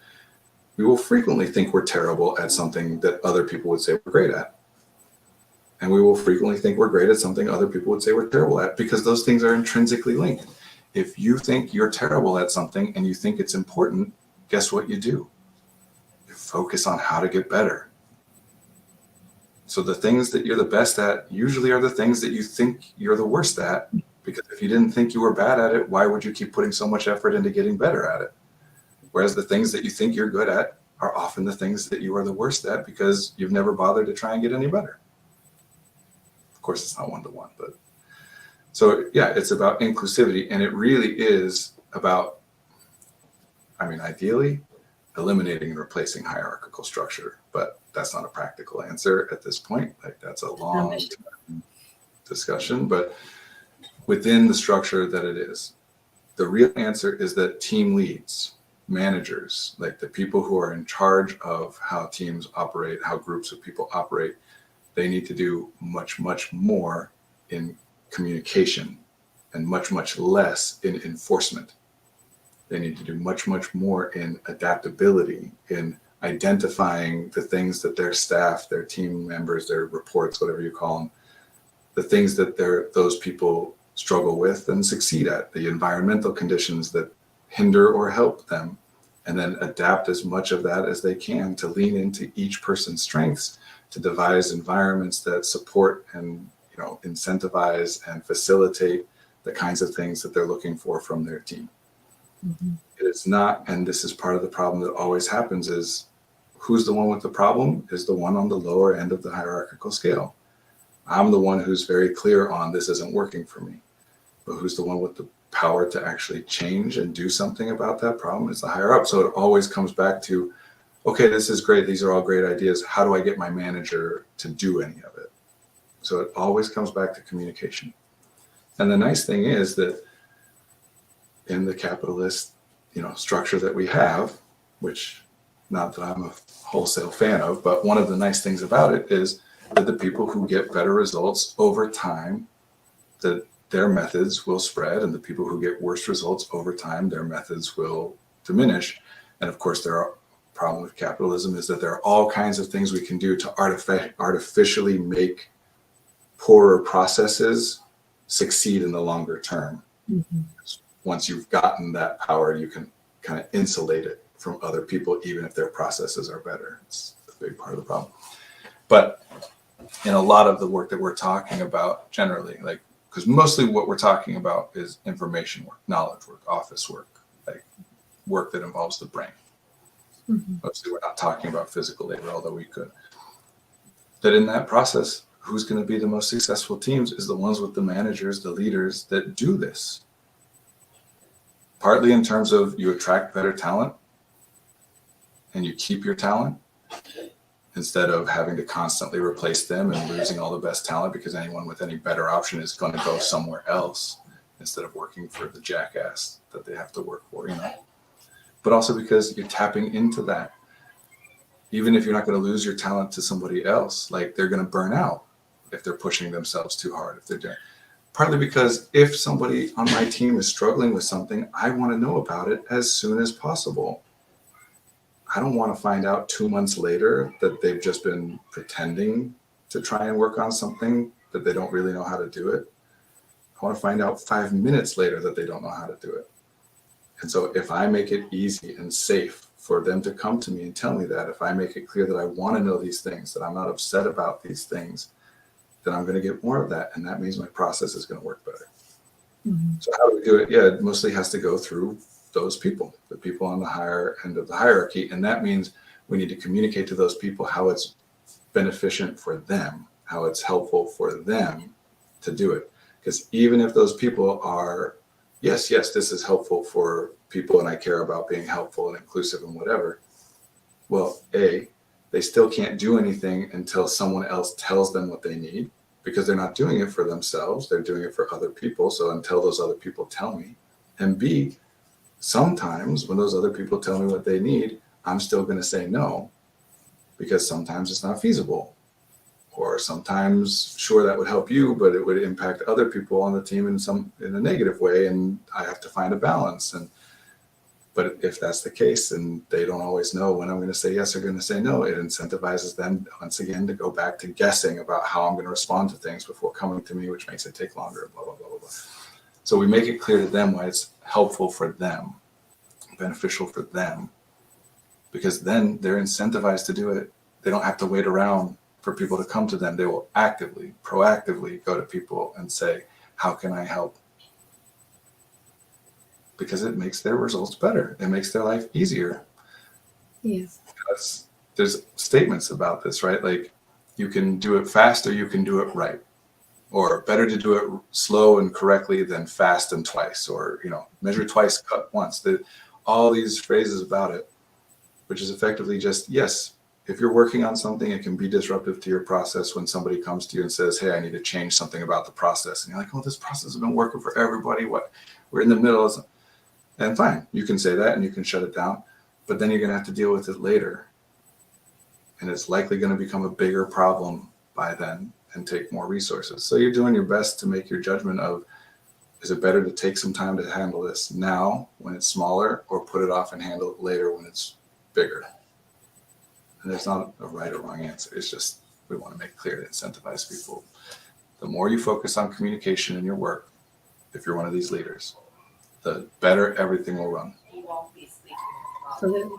we will frequently think we're terrible at something that other people would say we're great at. And we will frequently think we're great at something other people would say we're terrible at, because those things are intrinsically linked. If you think you're terrible at something and you think it's important, guess what you do? You focus on how to get better. So the things that you're the best at usually are the things that you think you're the worst at, because if you didn't think you were bad at it, why would you keep putting so much effort into getting better at it? Whereas the things that you think you're good at are often the things that you are the worst at because you've never bothered to try and get any better. Of course, it's not one-to-one, but So yeah, it's about inclusivity, and it really is about, I mean, ideally, eliminating and replacing hierarchical structure, but that's not a practical answer at this point. Like that's a long discussion, but within the structure that it is, the real answer is that team leads, managers, like the people who are in charge of how teams operate, how groups of people operate, they need to do much, much more in communication and much, much less in enforcement. They need to do much, much more in adaptability, in identifying the things that their staff, their team members, their reports, whatever you call them, the things that those people struggle with and succeed at, the environmental conditions that hinder or help them, and then adapt as much of that as they can to lean into each person's strengths, to devise environments that support and incentivize and facilitate the kinds of things that they're looking for from their team. Mm-hmm. It is not, and this is part of the problem that always happens, is who's the one with the problem is the one on the lower end of the hierarchical scale. I'm the one who's very clear on this isn't working for me, but who's the one with the power to actually change and do something about that problem is the higher up. So it always comes back to, okay, this is great. These are all great ideas. How do I get my manager to do any of it? So it always comes back to communication. And the nice thing is that in the capitalist, structure that we have, which not that I'm a wholesale fan of, but one of the nice things about it is that the people who get better results over time, that their methods will spread, and the people who get worse results over time, their methods will diminish. And of course, there are problem with capitalism is that there are all kinds of things we can do to artificially make poorer processes succeed in the longer term. Mm-hmm. Once you've gotten that power, you can kind of insulate it from other people, even if their processes are better. It's a big part of the problem. But in a lot of the work that we're talking about generally, like, because mostly what we're talking about is information work, knowledge work, office work, like work that involves the brain. Mm-hmm. Mostly we're not talking about physical labor, although we could. That in that process, who's going to be the most successful teams is the ones with the managers, the leaders that do this. Partly in terms of you attract better talent and you keep your talent instead of having to constantly replace them and losing all the best talent because anyone with any better option is going to go somewhere else instead of working for the jackass that they have to work for, But also because you're tapping into that. Even if you're not going to lose your talent to somebody else, like they're going to burn out if they're pushing themselves too hard, if they're doing. Partly because if somebody on my team is struggling with something, I want to know about it as soon as possible. I don't want to find out 2 months later that they've just been pretending to try and work on something that they don't really know how to do it. I want to find out 5 minutes later that they don't know how to do it. And so if I make it easy and safe for them to come to me and tell me that, if I make it clear that I want to know these things, that I'm not upset about these things, then I'm going to get more of that. And that means my process is going to work better. Mm-hmm. So how do we do it? Yeah, it mostly has to go through those people, the people on the higher end of the hierarchy. And that means we need to communicate to those people how it's beneficent for them, how it's helpful for them to do it. Because even if those people are, yes, this is helpful for people and I care about being helpful and inclusive and whatever. Well, they still can't do anything until someone else tells them what they need because they're not doing it for themselves. They're doing it for other people. So until those other people tell me, and B, sometimes when those other people tell me what they need, I'm still going to say no because sometimes it's not feasible. Or sometimes, sure, that would help you, but it would impact other people on the team in a negative way, and I have to find a balance. But if that's the case, and they don't always know when I'm going to say yes or going to say no, it incentivizes them once again to go back to guessing about how I'm going to respond to things before coming to me, which makes it take longer, blah, blah, blah, blah, blah. So we make it clear to them why it's helpful for them, beneficial for them, because then they're incentivized to do it. They don't have to wait around for people to come to them. They will proactively go to people and say, how can I help? Because it makes their results better. It makes their life easier. Yes. Because there's statements about this, right? Like you can do it fast or you can do it right. or better to do it slow and correctly than fast and twice, or, measure twice, cut once. All these phrases about it, which is effectively just, yes, if you're working on something, it can be disruptive to your process when somebody comes to you and says, hey, I need to change something about the process. And you're like, oh, this process has been working for everybody. What? We're in the middle. And fine, you can say that and you can shut it down, but then you're going to have to deal with it later. And it's likely going to become a bigger problem by then and take more resources. So you're doing your best to make your judgment of, is it better to take some time to handle this now when it's smaller, or put it off and handle it later when it's bigger? And there's not a right or wrong answer. It's just, we want to make clear to incentivize people. The more you focus on communication in your work, if you're one of these leaders, the better everything will run. Absolutely.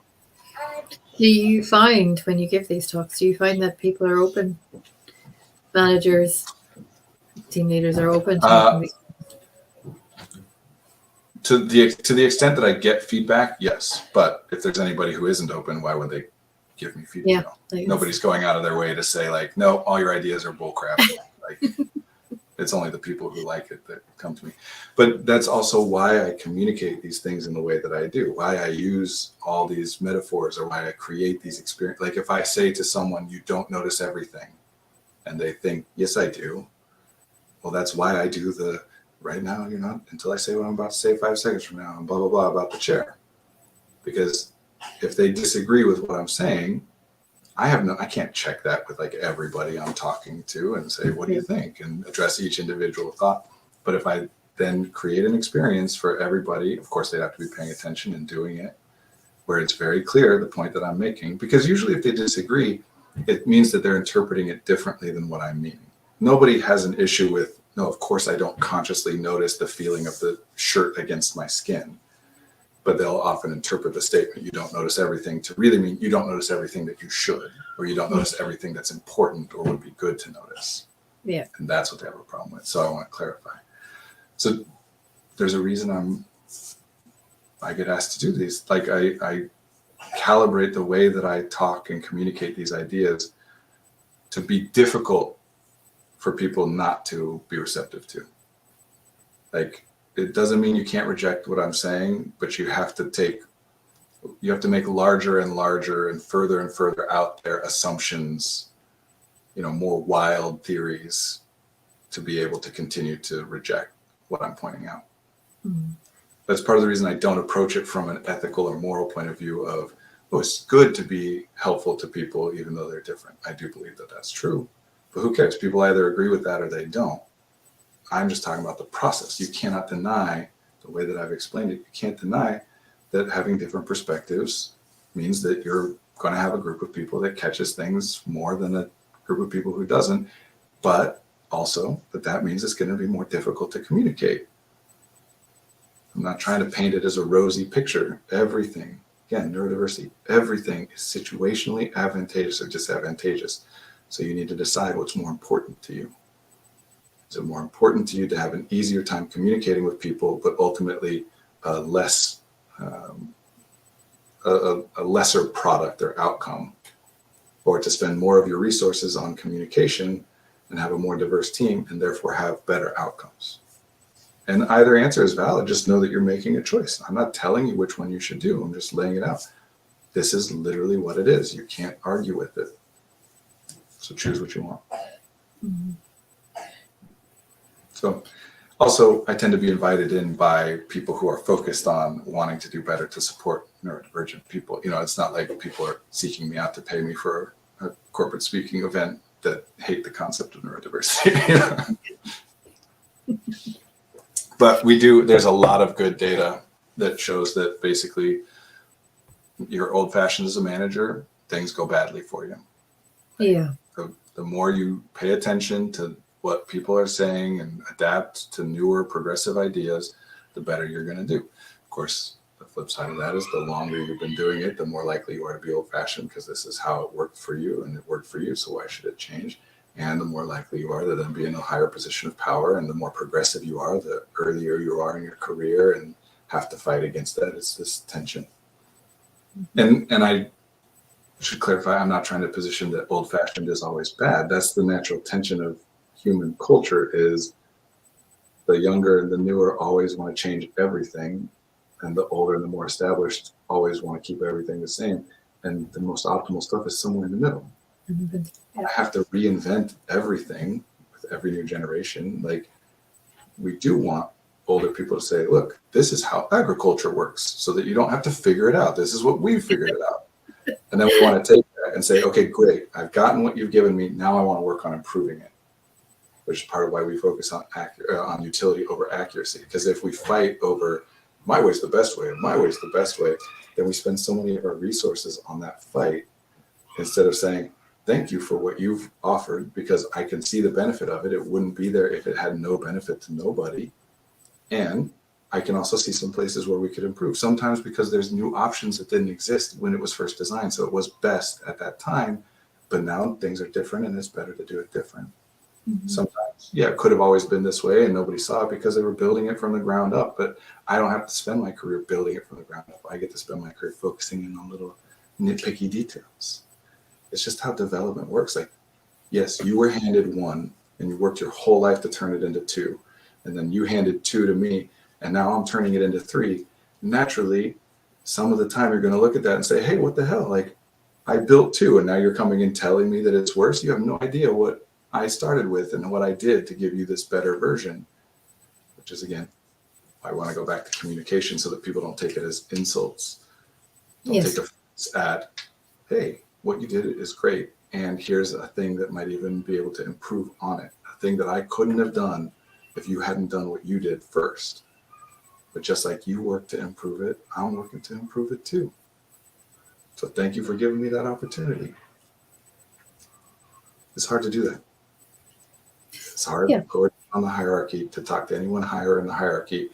Do you find when you give these talks, do you find that people are open? Managers, team leaders are open to to the extent that I get feedback, yes. But if there's anybody who isn't open, why would they give me feedback? Yeah, Nobody's going out of their way to say like, no, all your ideas are bullcrap. Like, it's only the people who like it that come to me. But that's also why I communicate these things in the way that I do, why I use all these metaphors, or why I create these experiences. Like if I say to someone, you don't notice everything, and they think, yes, I do. Well, that's why I do the right now, you're not, until I say what I'm about to say 5 seconds from now, and blah, blah, blah about the chair. Because if they disagree with what I'm saying, I can't check that with like everybody I'm talking to and say, what do you think? And address each individual thought. But if I then create an experience for everybody, of course, they'd have to be paying attention and doing it, where it's very clear the point that I'm making. Because usually if they disagree, it means that they're interpreting it differently than what I'm meaning. Nobody has an issue with, no, of course I don't consciously notice the feeling of the shirt against my skin. But they'll often interpret the statement, you don't notice everything, to really mean you don't notice everything that you should, or you don't notice everything that's important or would be good to notice. Yeah. And that's what they have a problem with. So I want to clarify. So there's a reason I get asked to do these. Like I calibrate the way that I talk and communicate these ideas to be difficult for people not to be receptive to. Like, it doesn't mean you can't reject what I'm saying, but you have to make larger and larger and further out there assumptions, more wild theories to be able to continue to reject what I'm pointing out. Mm-hmm. That's part of the reason I don't approach it from an ethical or moral point of view of, oh, it's good to be helpful to people even though they're different. I do believe that that's true, but who cares? People either agree with that or they don't. I'm just talking about the process. You cannot deny, the way that I've explained it, you can't deny that having different perspectives means that you're going to have a group of people that catches things more than a group of people who doesn't, but also that means it's going to be more difficult to communicate. I'm not trying to paint it as a rosy picture. Everything, again, neurodiversity, everything is situationally advantageous or disadvantageous. So you need to decide what's more important to you. Is it more important to you to have an easier time communicating with people, but ultimately a lesser product or outcome, or to spend more of your resources on communication and have a more diverse team and therefore have better outcomes? And either answer is valid. Just know that you're making a choice. I'm not telling you which one you should do. I'm just laying it out. This is literally what it is. You can't argue with it. So choose what you want. Mm-hmm. So also, I tend to be invited in by people who are focused on wanting to do better to support neurodivergent people. It's not like people are seeking me out to pay me for a corporate speaking event that hate the concept of neurodiversity. But there's a lot of good data that shows that basically you're old-fashioned as a manager, things go badly for you. Yeah. The more you pay attention to what people are saying and adapt to newer progressive ideas, the better you're going to do. Of course, the flip side of that is the longer you've been doing it, the more likely you are to be old-fashioned because this is how it worked for you and it worked for you, so why should it change? And the more likely you are to then be in a higher position of power, and the more progressive you are, the earlier you are in your career and have to fight against that. It's this tension. Mm-hmm. And I should clarify, I'm not trying to position that old-fashioned is always bad. That's the natural tension of human culture is the younger and the newer always want to change everything, and the older and the more established always want to keep everything the same. And the most optimal stuff is somewhere in the middle. Yeah. I have to reinvent everything with every new generation. Like, we do want older people to say, look, this is how agriculture works, so that you don't have to figure it out. This is what we've figured it out. And then we want to take that and say, okay, great, I've gotten what you've given me. Now I want to work on improving it, which is part of why we focus on utility over accuracy. Because if we fight over my way's the best way, or my way's the best way, then we spend so many of our resources on that fight instead of saying, thank you for what you've offered, because I can see the benefit of it. It wouldn't be there if it had no benefit to nobody. And I can also see some places where we could improve, sometimes because there's new options that didn't exist when it was first designed. So it was best at that time, but now things are different and it's better to do it different. Sometimes, yeah, it could have always been this way and nobody saw it because they were building it from the ground up, but I don't have to spend my career building it from the ground up. I get to spend my career focusing in on little nitpicky details. It's just how development works. Like, yes, you were handed one and you worked your whole life to turn it into two. And then you handed two to me and now I'm turning it into three. Naturally, some of the time you're going to look at that and say, hey, what the hell? Like, I built two and now you're coming and telling me that it's worse. You have no idea what I started with and what I did to give you this better version, which is, again, I want to go back to communication so that people don't take it as insults. Don't take offense at, hey, what you did is great. And here's a thing that might even be able to improve on it. A thing that I couldn't have done if you hadn't done what you did first. But just like you worked to improve it, I'm working to improve it too. So thank you for giving me that opportunity. It's hard to do that. It's hard going on the hierarchy to talk to anyone higher in the hierarchy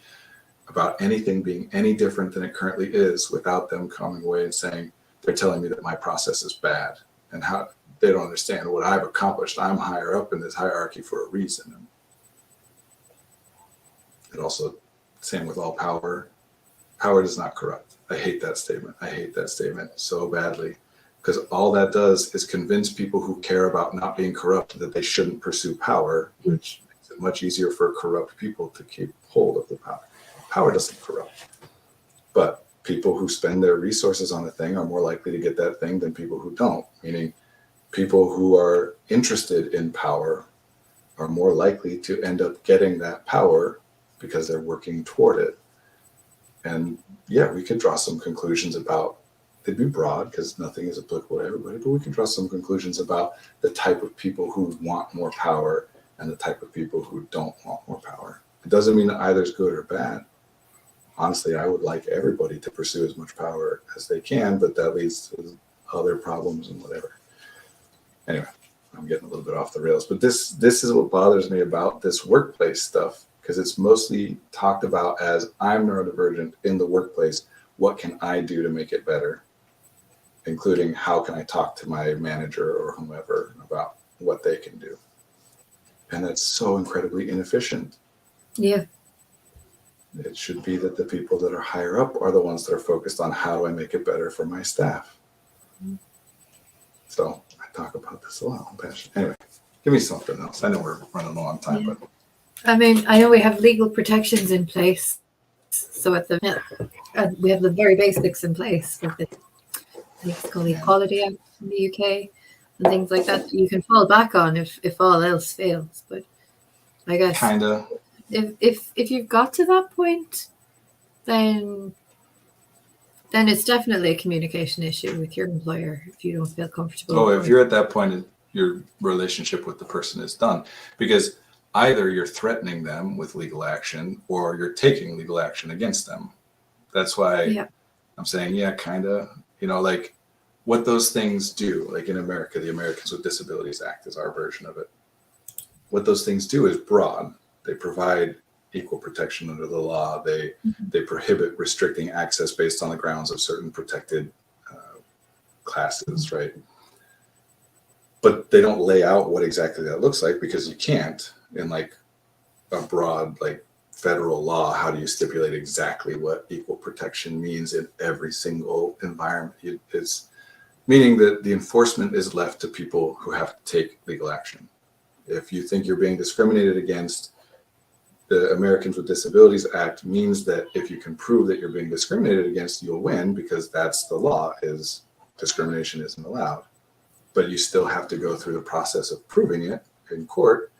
about anything being any different than it currently is without them coming away and saying, they're telling me that my process is bad and how they don't understand what I've accomplished. I'm higher up in this hierarchy for a reason. And it also, same with all power. Power does not corrupt. I hate that statement. I hate that statement so badly, because all that does is convince people who care about not being corrupt that they shouldn't pursue power, which makes it much easier for corrupt people to keep hold of the power. Power doesn't corrupt. But people who spend their resources on a thing are more likely to get that thing than people who don't, meaning people who are interested in power are more likely to end up getting that power because they're working toward it. And yeah, we could draw some conclusions about, they'd be broad because nothing is applicable to everybody, but we can draw some conclusions about the type of people who want more power and the type of people who don't want more power. It doesn't mean that either is good or bad. Honestly, I would like everybody to pursue as much power as they can, but that leads to other problems and whatever. Anyway, I'm getting a little bit off the rails, but this is what bothers me about this workplace stuff, because it's mostly talked about as, I'm neurodivergent in the workplace. What can I do to make it better? Including how can I talk to my manager or whomever about what they can do? And that's so incredibly inefficient. Yeah. It should be that the people that are higher up are the ones that are focused on how do I make it better for my staff. So I talk about this a lot. I'm passionate. Anyway, give me something else. I know we're running low on time, but I mean, I know we have legal protections in place. So at the we have the very basics in place with the, it's called the Equality Act in the UK and things like that you can fall back on if all else fails. But I guess kinda. If you've got to that point, then it's definitely a communication issue with your employer if you don't feel comfortable. Oh, if you're at that point, your relationship with the person is done, because either you're threatening them with legal action or you're taking legal action against them. That's why I'm saying, yeah, kind of, like what those things do, like in America, the Americans with Disabilities Act is our version of it. What those things do is broad. They provide equal protection under the law. They prohibit restricting access based on the grounds of certain protected classes, right? But they don't lay out what exactly that looks like, because you can't in like a broad like federal law. How do you stipulate exactly what equal protection means in every single environment? It's meaning that the enforcement is left to people who have to take legal action. If you think you're being discriminated against, the Americans with Disabilities Act means that if you can prove that you're being discriminated against, you'll win, because that's the law, is discrimination isn't allowed. But you still have to go through the process of proving it in court.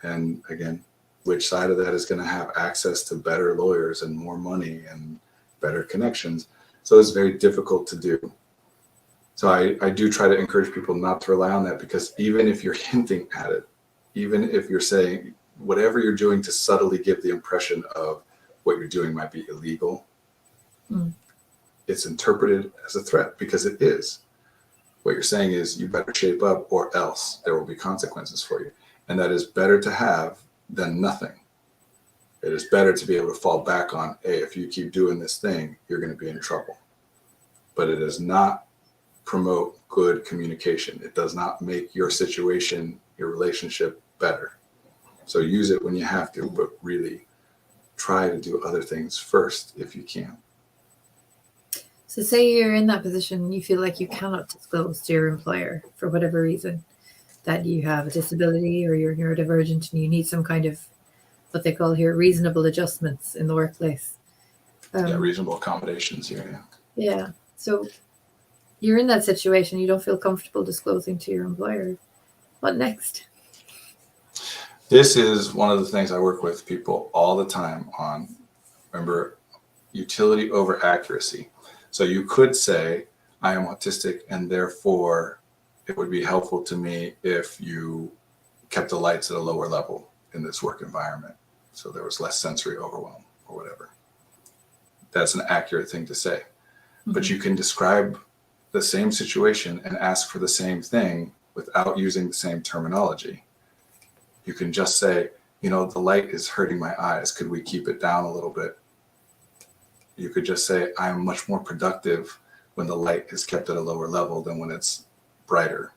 And again, which side of that is going to have access to better lawyers and more money and better connections? So it's very difficult to do. So I do try to encourage people not to rely on that, because even if you're hinting at it, even if you're saying whatever you're doing to subtly give the impression of what you're doing might be illegal, it's interpreted as a threat, because it is. What you're saying is, you better shape up or else there will be consequences for you. And that is better to have than nothing. It is better to be able to fall back on, hey, if you keep doing this thing, you're going to be in trouble. But it does not promote good communication. It does not make your situation, your relationship better. So use it when you have to, but really try to do other things first if you can. So say you're in that position and you feel like you cannot disclose to your employer for whatever reason that you have a disability or you're neurodivergent, and you need some kind of what they call here reasonable adjustments in the workplace. Reasonable accommodations here. Yeah. So you're in that situation, you don't feel comfortable disclosing to your employer. What next? This is one of the things I work with people all the time on. Remember, utility over accuracy. So you could say, I am autistic, and therefore it would be helpful to me if you kept the lights at a lower level in this work environment, so there was less sensory overwhelm or whatever. That's an accurate thing to say. But you can describe the same situation and ask for the same thing without using the same terminology. You can just say, the light is hurting my eyes. Could we keep it down a little bit? You could just say, I'm much more productive when the light is kept at a lower level than when it's brighter.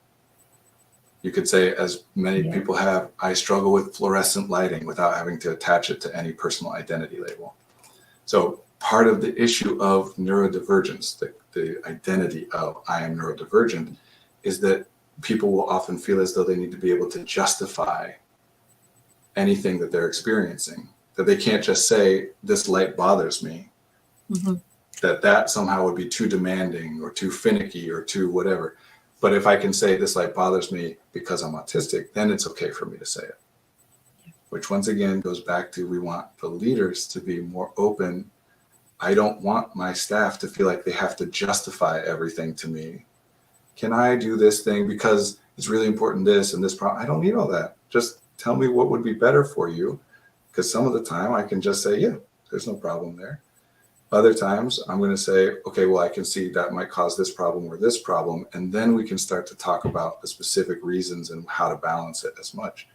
You could say, as many people have, I struggle with fluorescent lighting, without having to attach it to any personal identity label. So part of the issue of neurodivergence, the identity of I am neurodivergent, is that people will often feel as though they need to be able to justify anything that they're experiencing, that they can't just say, this light bothers me, that somehow would be too demanding or too finicky or too whatever. But if I can say this light bothers me because I'm autistic, then it's okay for me to say it. Which once again goes back to, we want the leaders to be more open. I don't want my staff to feel like they have to justify everything to me. Can I do this thing because it's really important, this and this problem? I don't need all that. Just tell me what would be better for you. Because some of the time I can just say, yeah, there's no problem there. Other times I'm going to say, okay, well, I can see that might cause this problem or this problem. And then we can start to talk about the specific reasons and how to balance it as much.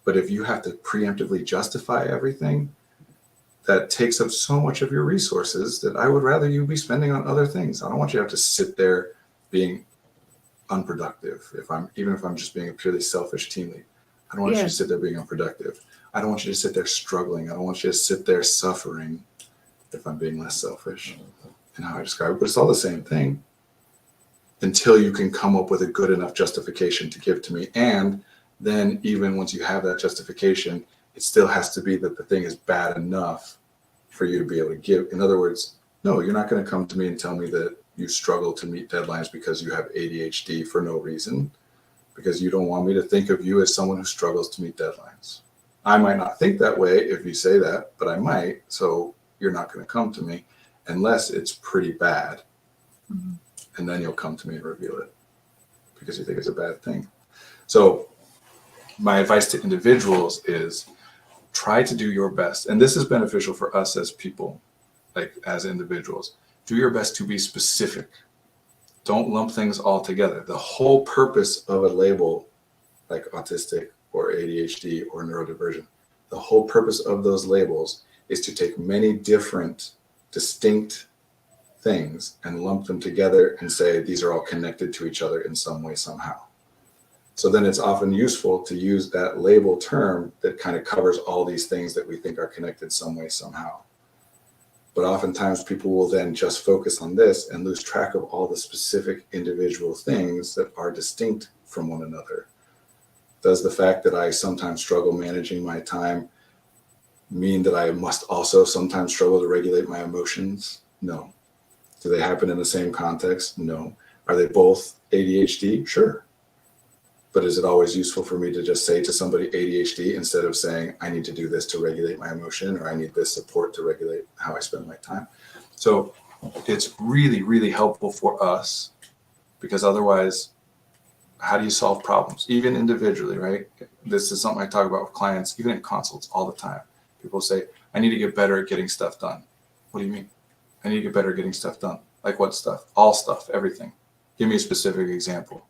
But if you have to preemptively justify everything, that takes up so much of your resources that I would rather you be spending on other things. I don't want you to have to sit there being unproductive. Even if I'm just being a purely selfish team lead, I don't want you to sit there being unproductive. I don't want you to sit there struggling. I don't want you to sit there suffering, if I'm being less selfish in how I describe it. But it's all the same thing until you can come up with a good enough justification to give to me. And then even once you have that justification, it still has to be that the thing is bad enough for you to be able to give. In other words, no, you're not going to come to me and tell me that you struggle to meet deadlines because you have ADHD for no reason, because you don't want me to think of you as someone who struggles to meet deadlines. I might not think that way if you say that, but I might. So you're not going to come to me unless it's pretty bad. And then you'll come to me and reveal it because you think it's a bad thing. So my advice to individuals is try to do your best. And this is beneficial for us as people, like as individuals. Do your best to be specific. Don't lump things all together. The whole purpose of a label like autistic or ADHD or neurodivergent, the whole purpose of those labels is to take many different distinct things and lump them together and say these are all connected to each other in some way, somehow. So then it's often useful to use that label term that kind of covers all these things that we think are connected some way, somehow. But oftentimes people will then just focus on this and lose track of all the specific individual things that are distinct from one another. Does the fact that I sometimes struggle managing my time mean that I must also sometimes struggle to regulate my emotions? No. Do they happen in the same context? No. Are they both ADHD? Sure. But is it always useful for me to just say to somebody ADHD instead of saying, I need to do this to regulate my emotion, or I need this support to regulate how I spend my time? So it's really, really helpful for us, because otherwise, how do you solve problems? Even individually, right? This is something I talk about with clients, even in consults all the time. People say, I need to get better at getting stuff done. What do you mean? I need to get better at getting stuff done. Like what stuff? All stuff, everything. Give me a specific example.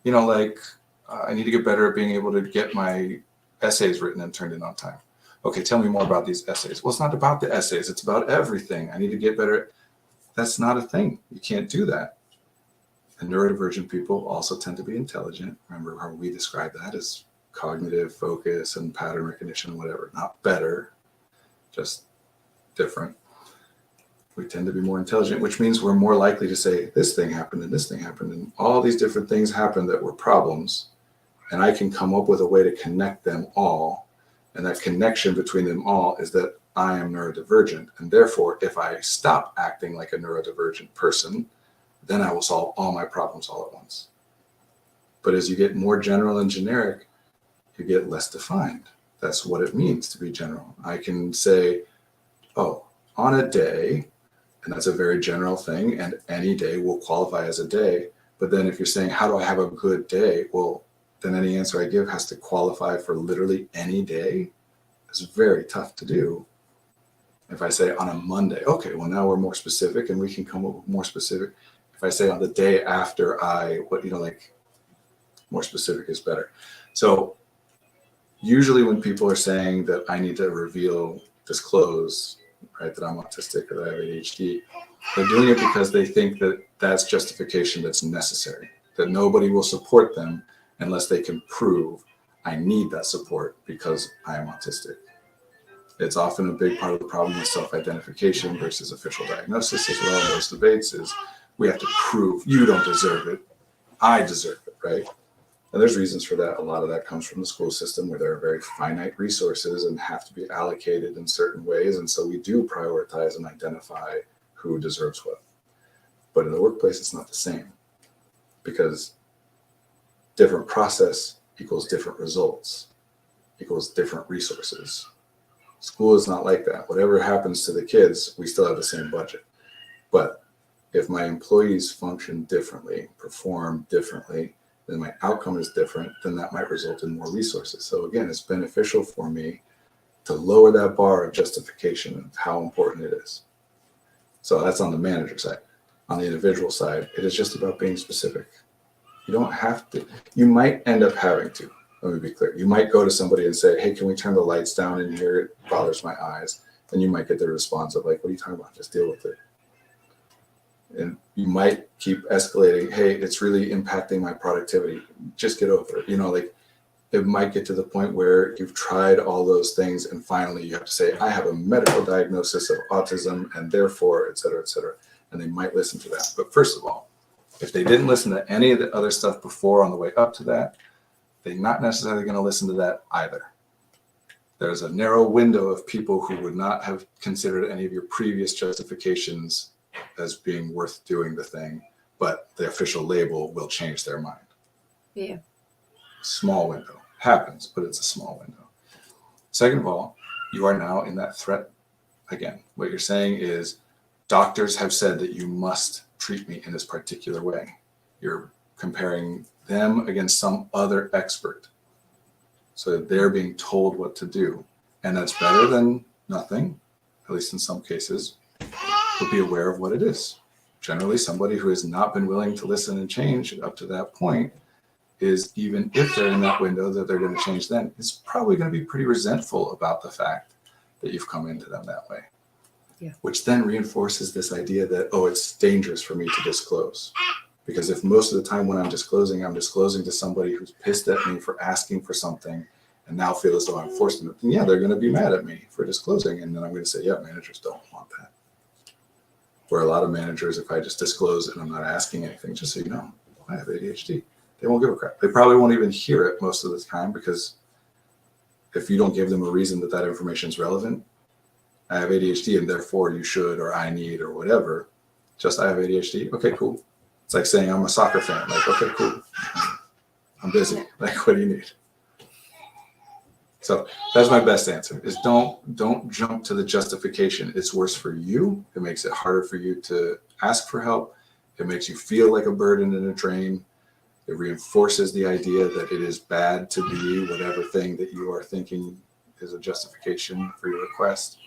Like I need to get better at being able to get my essays written and turned in on time. Okay, tell me more about these essays. Well, it's not about the essays. It's about everything. I need to get better at. That's not a thing. You can't do that. And neurodivergent people also tend to be intelligent. Remember how we describe that as cognitive focus and pattern recognition, whatever. Not better, just different. We tend to be more intelligent, which means we're more likely to say this thing happened and this thing happened and all these different things happened that were problems. And I can come up with a way to connect them all. And that connection between them all is that I am neurodivergent. And therefore, if I stop acting like a neurodivergent person, then I will solve all my problems all at once. But as you get more general and generic, you get less defined. That's what it means to be general. I can say, oh, on a day, and that's a very general thing, and any day will qualify as a day. But then if you're saying, how do I have a good day? Well, then any answer I give has to qualify for literally any day. It's very tough to do. If I say on a Monday, okay, well now we're more specific and we can come up with more specific. If I say on the day after more specific is better. So usually when people are saying that I need to disclose, right, that I'm autistic or that I have ADHD, they're doing it because they think that that's justification that's necessary, that nobody will support them unless they can prove I need that support because I am autistic. It's often a big part of the problem with self-identification versus official diagnosis as well. Those debates is we have to prove you don't deserve it, I deserve it, right? And there's reasons for that. A lot of that comes from the school system where there are very finite resources and have to be allocated in certain ways. And so we do prioritize and identify who deserves what. But in the workplace, it's not the same, because different process equals different results, equals different resources. School is not like that. Whatever happens to the kids, we still have the same budget. But if my employees function differently, perform differently, then my outcome is different, then that might result in more resources. So again, it's beneficial for me to lower that bar of justification of how important it is. So that's on the manager side. On the individual side, it is just about being specific. You don't have to. You might end up having to. Let me be clear. You might go to somebody and say, hey, can we turn the lights down in here? It bothers my eyes. And you might get the response of like, what are you talking about? Just deal with it. And you might keep escalating. Hey, it's really impacting my productivity. Just get over it. It might get to the point where you've tried all those things and finally you have to say, I have a medical diagnosis of autism and therefore, et cetera, et cetera. And they might listen to that. But first of all, if they didn't listen to any of the other stuff before on the way up to that, they're not necessarily going to listen to that either. There's a narrow window of people who would not have considered any of your previous justifications as being worth doing the thing, but the official label will change their mind. Yeah. Small window. Happens, but it's a small window. Second of all, you are now in that threat. Again, what you're saying is doctors have said that you must treat me in this particular way. You're comparing them against some other expert. So they're being told what to do. And that's better than nothing, at least in some cases. But be aware of what it is. Generally, somebody who has not been willing to listen and change up to that point is, even if they're in that window that they're going to change then, is probably going to be pretty resentful about the fact that you've come into them that way. Yeah. Which then reinforces this idea that, oh, it's dangerous for me to disclose. Because if most of the time when I'm disclosing to somebody who's pissed at me for asking for something and now feel as though I'm forcing them, then yeah, they're going to be mad at me for disclosing. And then I'm going to say, yeah, managers don't want that. Where a lot of managers, if I just disclose and I'm not asking anything, just so you know, I have ADHD. They won't give a crap. They probably won't even hear it most of the time, because if you don't give them a reason that that information is relevant, I have ADHD and therefore you should, or I need, or whatever. Just I have ADHD. Okay, cool. It's like saying I'm a soccer fan. Like, okay, cool. I'm busy. Like, what do you need? So that's my best answer, is don't jump to the justification. It's worse for you. It makes it harder for you to ask for help. It makes you feel like a burden and a drain. It reinforces the idea that it is bad to be whatever thing that you are thinking is a justification for your request.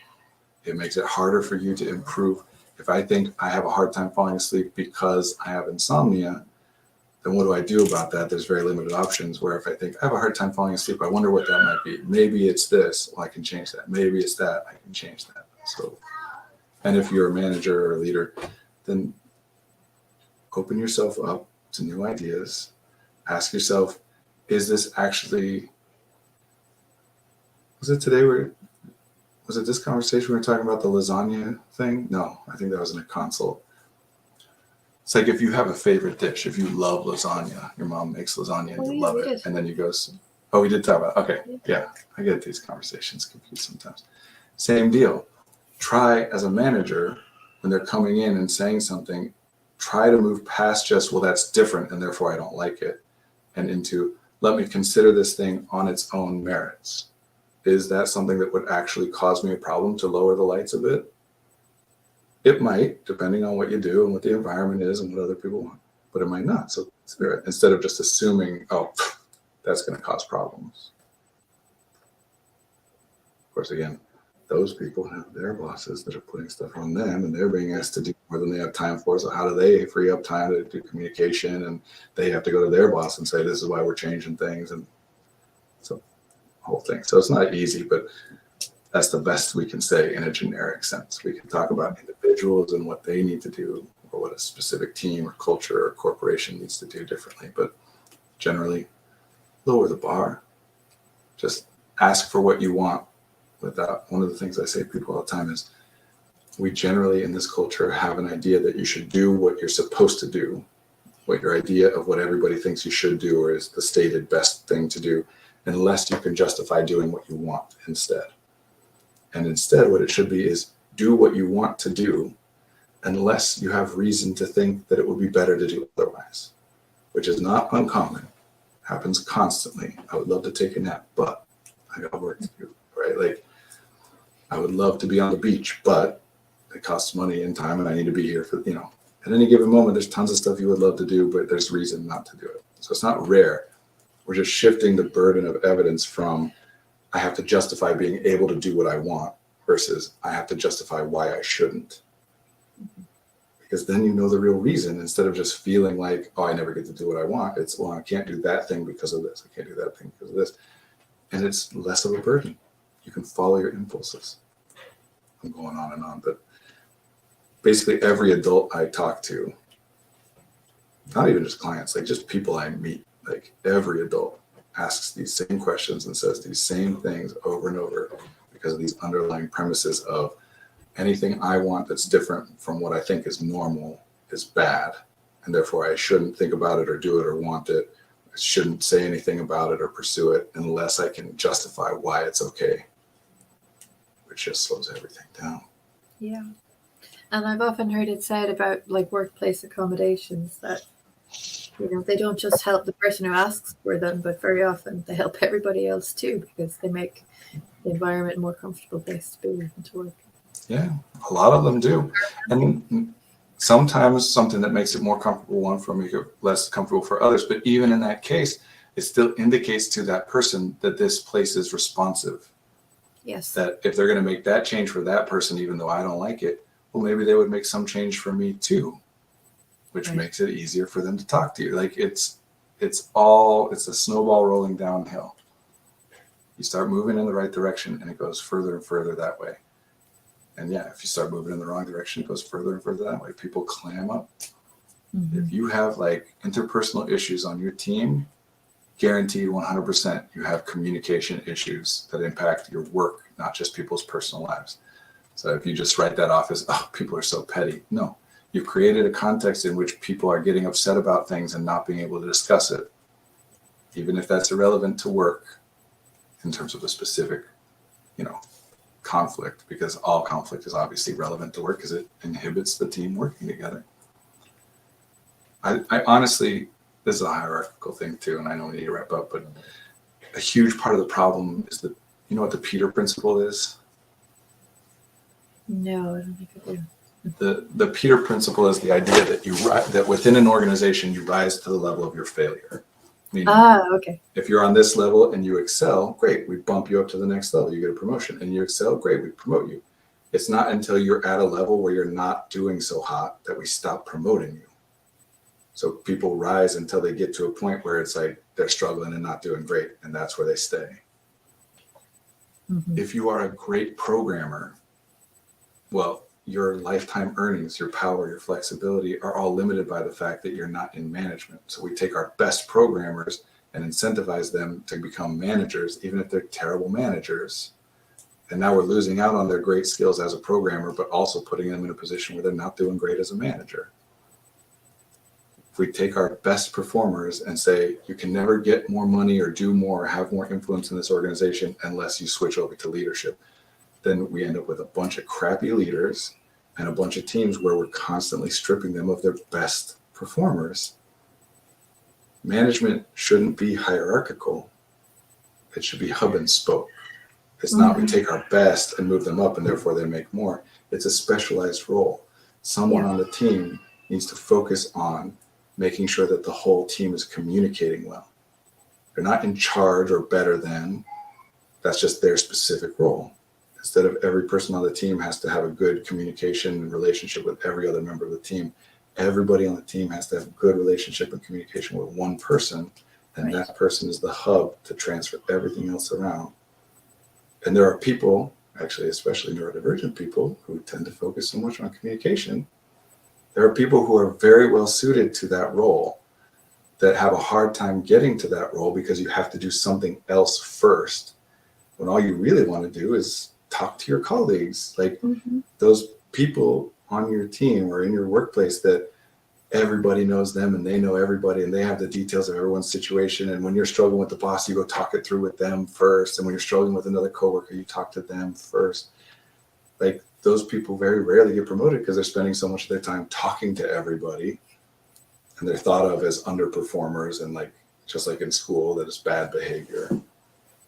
It makes it harder for you to improve. If I think I have a hard time falling asleep because I have insomnia, then what do I do about that? There's very limited options. Where if I think I have a hard time falling asleep, I wonder what that might be. Maybe it's this. Well, I can change that. Maybe it's that. I can change that. So, and if you're a manager or a leader, then open yourself up to new ideas. Ask yourself, is this actually, was it this conversation we were talking about the lasagna thing? No, I think that was in a consult. It's like, if you have a favorite dish, if you love lasagna, your mom makes lasagna and you love it, and then you go, oh, we did talk about, okay, yeah, I get these conversations confused sometimes. Same deal. Try as a manager, when they're coming in and saying something, try to move past just, well, that's different and therefore I don't like it, and into, let me consider this thing on its own merits. Is that something that would actually cause me a problem to lower the lights a bit? It might, depending on what you do and what the environment is and what other people want, but it might not. So consider it, instead of just assuming, oh, that's going to cause problems. Of course, again, those people have their bosses that are putting stuff on them, and they're being asked to do more than they have time for. So how do they free up time to do communication? And they have to go to their boss and say, this is why we're changing things. And so whole thing. So it's not easy, but that's the best we can say in a generic sense. We can talk about individuals and what they need to do, or what a specific team or culture or corporation needs to do differently. But generally, lower the bar. Just ask for what you want without. One of the things I say to people all the time is, we generally in this culture have an idea that you should do what you're supposed to do, what your idea of what everybody thinks you should do or is the stated best thing to do, unless you can justify doing what you want instead. And instead, what it should be is do what you want to do unless you have reason to think that it would be better to do otherwise, which is not uncommon, happens constantly. I would love to take a nap, but I got work to do, right? Like, I would love to be on the beach, but it costs money and time, and I need to be here for, at any given moment, there's tons of stuff you would love to do, but there's reason not to do it. So it's not rare. We're just shifting the burden of evidence from, I have to justify being able to do what I want, versus I have to justify why I shouldn't. Because then you know the real reason, instead of just feeling like, oh, I never get to do what I want. It's, well, I can't do that thing because of this. I can't do that thing because of this. And it's less of a burden. You can follow your impulses. I'm going on and on, but basically every adult I talk to, not even just clients, like just people I meet, like every adult asks these same questions and says these same things over and over, because of these underlying premises of, anything I want that's different from what I think is normal is bad, and therefore I shouldn't think about it or do it or want it. I shouldn't say anything about it or pursue it unless I can justify why it's okay, which just slows everything down. Yeah. And I've often heard it said about like workplace accommodations that, they don't just help the person who asks for them, but very often they help everybody else too, because they make the environment a more comfortable place to be and to work. Yeah, a lot of them do. And sometimes something that makes it more comfortable one for me, less comfortable for others. But even in that case, it still indicates to that person that this place is responsive. Yes. That if they're going to make that change for that person, even though I don't like it, well, maybe they would make some change for me too, which right. Makes it easier for them to talk to you. Like it's a snowball rolling downhill. You start moving in the right direction and it goes further and further that way. And yeah, if you start moving in the wrong direction, it goes further and further that way. People clam up. Mm-hmm. If you have like interpersonal issues on your team, guaranteed 100% you have communication issues that impact your work, not just people's personal lives. So if you just write that off as, oh, people are so petty. No, you've created a context in which people are getting upset about things and not being able to discuss it. even if that's irrelevant to work in terms of a specific, conflict, because all conflict is obviously relevant to work because it inhibits the team working together. I honestly, this is a hierarchical thing too, and I know we need to wrap up, but a huge part of the problem is that, you know what the Peter principle is? No, I don't think I do. The Peter principle is the idea that that within an organization you rise to the level of your failure. Meaning, Okay. if you're on this level and you excel, great, we bump you up to the next level. You get a promotion. And you excel, great, we promote you. It's not until you're at a level where you're not doing so hot that we stop promoting you. So people rise until they get to a point where it's like they're struggling and not doing great, and that's where they stay. Mm-hmm. If you are a great programmer, well, your lifetime earnings, your power, your flexibility are all limited by the fact that you're not in management. So we take our best programmers and incentivize them to become managers, even if they're terrible managers. And now we're losing out on their great skills as a programmer, but also putting them in a position where they're not doing great as a manager. If we take our best performers and say, you can never get more money or do more or have more influence in this organization unless you switch over to leadership, then we end up with a bunch of crappy leaders and a bunch of teams where we're constantly stripping them of their best performers. Management shouldn't be hierarchical. It should be hub and spoke. It's not we take our best and move them up and therefore they make more. It's a specialized role. Someone on the team needs to focus on making sure that the whole team is communicating well. They're not in charge or better than. That's just their specific role. Instead of every person on the team has to have a good communication and relationship with every other member of the team, everybody on the team has to have a good relationship and communication with one person, and that person is the hub to transfer everything else around. And there are people, actually, especially neurodivergent people, who tend to focus so much on communication. There are people who are very well suited to that role that have a hard time getting to that role because you have to do something else first, when all you really want to do is talk to your colleagues, like those people on your team or in your workplace that everybody knows them and they know everybody and they have the details of everyone's situation. And when you're struggling with the boss, you go talk it through with them first. And when you're struggling with another coworker, you talk to them first. Like those people very rarely get promoted because they're spending so much of their time talking to everybody. And they're thought of as underperformers and like, just like in school, that is bad behavior,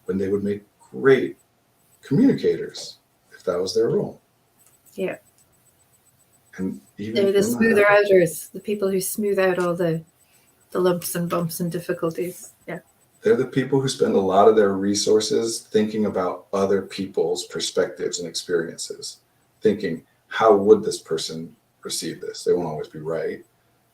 when they would make great communicators if that was their role. Yeah. And even they're the smoother outers, the people who smooth out all the lumps and bumps and difficulties. Yeah. They're the people who spend a lot of their resources thinking about other people's perspectives and experiences, thinking, how would this person receive this? They won't always be right,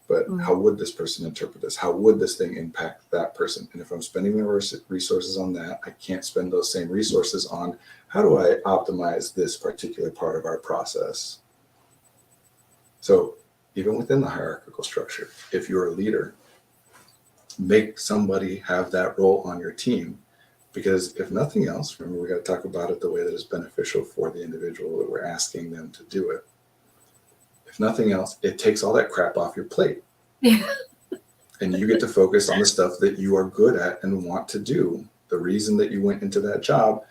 but how would this person interpret this? How would this thing impact that person? And if I'm spending my resources on that, I can't spend those same resources on how do I optimize this particular part of our process? So even within the hierarchical structure, if you're a leader, make somebody have that role on your team, because if nothing else, remember, we got to talk about it the way that is beneficial for the individual that we're asking them to do it. If nothing else, it takes all that crap off your plate. Yeah. And you get to focus on the stuff that you are good at and want to do. The reason that you went into that job,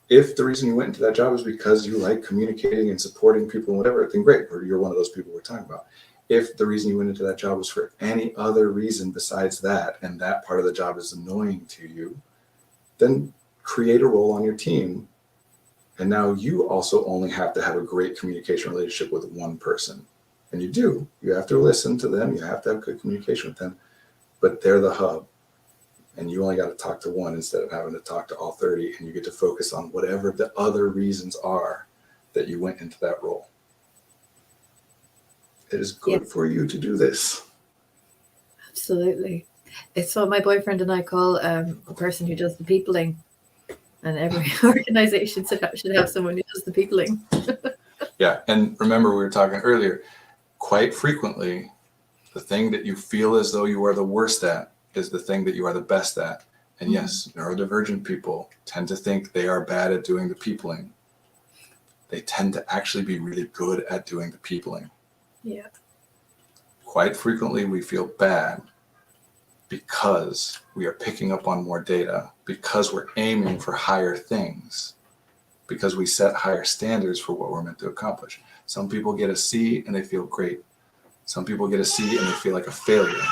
if the reason you went into that job is because you like communicating and supporting people and whatever, then great, you're one of those people we're talking about. If the reason you went into that job was for any other reason besides that, and that part of the job is annoying to you, then create a role on your team. And now you also only have to have a great communication relationship with one person. And you do. You have to listen to them. You have to have good communication with them. But they're the hub. And you only got to talk to one instead of having to talk to all 30. And you get to focus on whatever the other reasons are that you went into that role. It is good for you to do this. Absolutely. It's what my boyfriend and I call a person who does the peopling. And every organization should have someone who does the peopling. Yeah. And remember, we were talking earlier, quite frequently, the thing that you feel as though you are the worst at is the thing that you are the best at. And yes, neurodivergent people tend to think they are bad at doing the peopling. They tend to actually be really good at doing the peopling. Yeah. Quite frequently, we feel bad because we are picking up on more data, because we're aiming for higher things, because we set higher standards for what we're meant to accomplish. Some people get a C and they feel great. Some people get a C and they feel like a failure.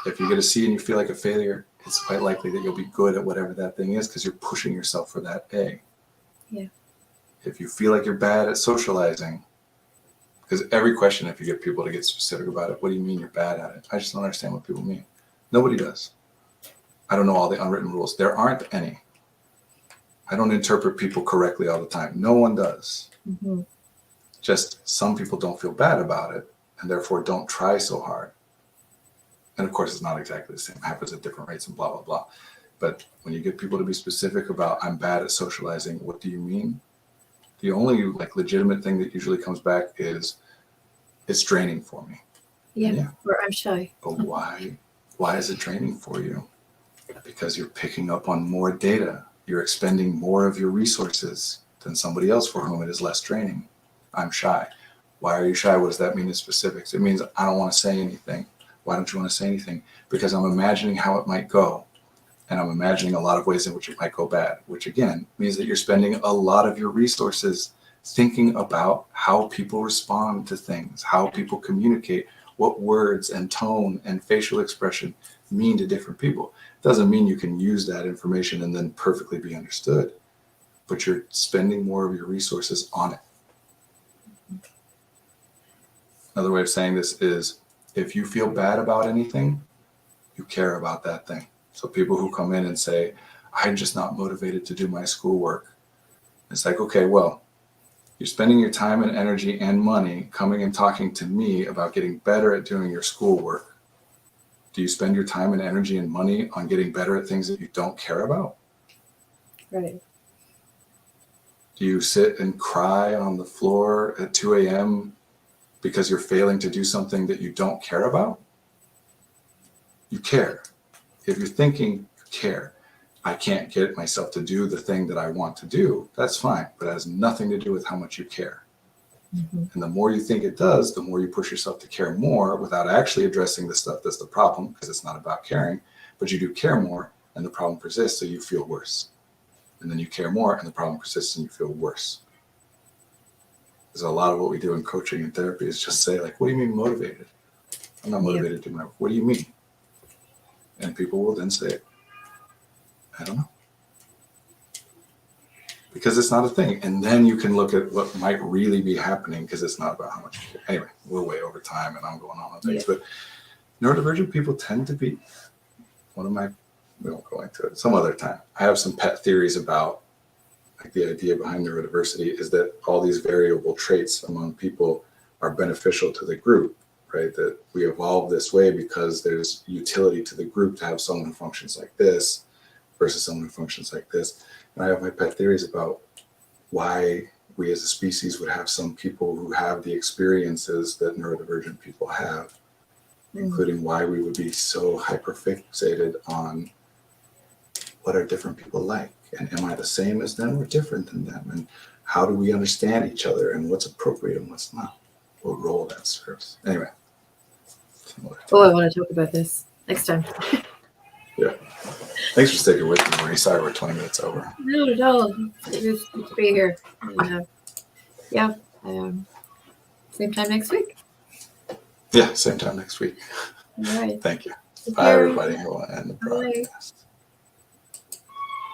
If you get a C and you feel like a failure, it's quite likely that you'll be good at whatever that thing is because you're pushing yourself for that A. Yeah. If you feel like you're bad at socializing, because every question, if you get people to get specific about it, what do you mean you're bad at it? I just don't understand what people mean. Nobody does. I don't know all the unwritten rules. There aren't any. I don't interpret people correctly all the time. No one does. Mm-hmm. Just some people don't feel bad about it and therefore don't try so hard. And of course, it's not exactly the same. It happens at different rates and blah, blah, blah. But when you get people to be specific about, I'm bad at socializing, what do you mean? The only legitimate thing that usually comes back is it's draining for me. Yeah. Or I'm shy. But why? Why is it draining for you? Because you're picking up on more data. You're expending more of your resources than somebody else for whom it is less draining. I'm shy. Why are you shy? What does that mean in specifics? It means I don't want to say anything. Why don't you want to say anything? Because I'm imagining how it might go. And I'm imagining a lot of ways in which it might go bad, which again means that you're spending a lot of your resources thinking about how people respond to things, how people communicate, what words and tone and facial expression mean to different people. It doesn't mean you can use that information and then perfectly be understood, but you're spending more of your resources on it. Another way of saying this is, if you feel bad about anything, you care about that thing. So people who come in and say, I'm just not motivated to do my schoolwork. It's like, okay, well, you're spending your time and energy and money coming and talking to me about getting better at doing your schoolwork. Do you spend your time and energy and money on getting better at things that you don't care about? Right. Do you sit and cry on the floor at 2 a.m. because you're failing to do something that you don't care about? You care. If you're thinking, you care. I can't get myself to do the thing that I want to do, that's fine, but it has nothing to do with how much you care. Mm-hmm. And the more you think it does, the more you push yourself to care more without actually addressing the stuff that's the problem, because it's not about caring, but you do care more and the problem persists, so you feel worse. And then you care more and the problem persists and you feel worse. Because a lot of what we do in coaching and therapy is just say, what do you mean motivated? I'm not motivated to do my work. What do you mean? And people will then say, I don't know. Because it's not a thing. And then you can look at what might really be happening because it's not about how much you care. Anyway, we're way over time and I'm going on things. Yeah. But neurodivergent people tend to be, we won't go into it some other time. I have some pet theories about the idea behind neurodiversity is that all these variable traits among people are beneficial to the group. Right, that we evolved this way because there's utility to the group to have someone who functions like this versus someone who functions like this. And I have my pet theories about why we as a species would have some people who have the experiences that neurodivergent people have, including why we would be so hyperfixated on what are different people like, and am I the same as them or different than them, and how do we understand each other, and what's appropriate and what's not, what role that serves. Anyway. Oh, I want to talk about this next time. Yeah. Thanks for sticking with me, Marie. Sorry we're 20 minutes over. Not at all. It's good to be here. And, same time next week. Yeah, same time next week. All right. Thank you. Bye, everybody. We'll end the broadcast.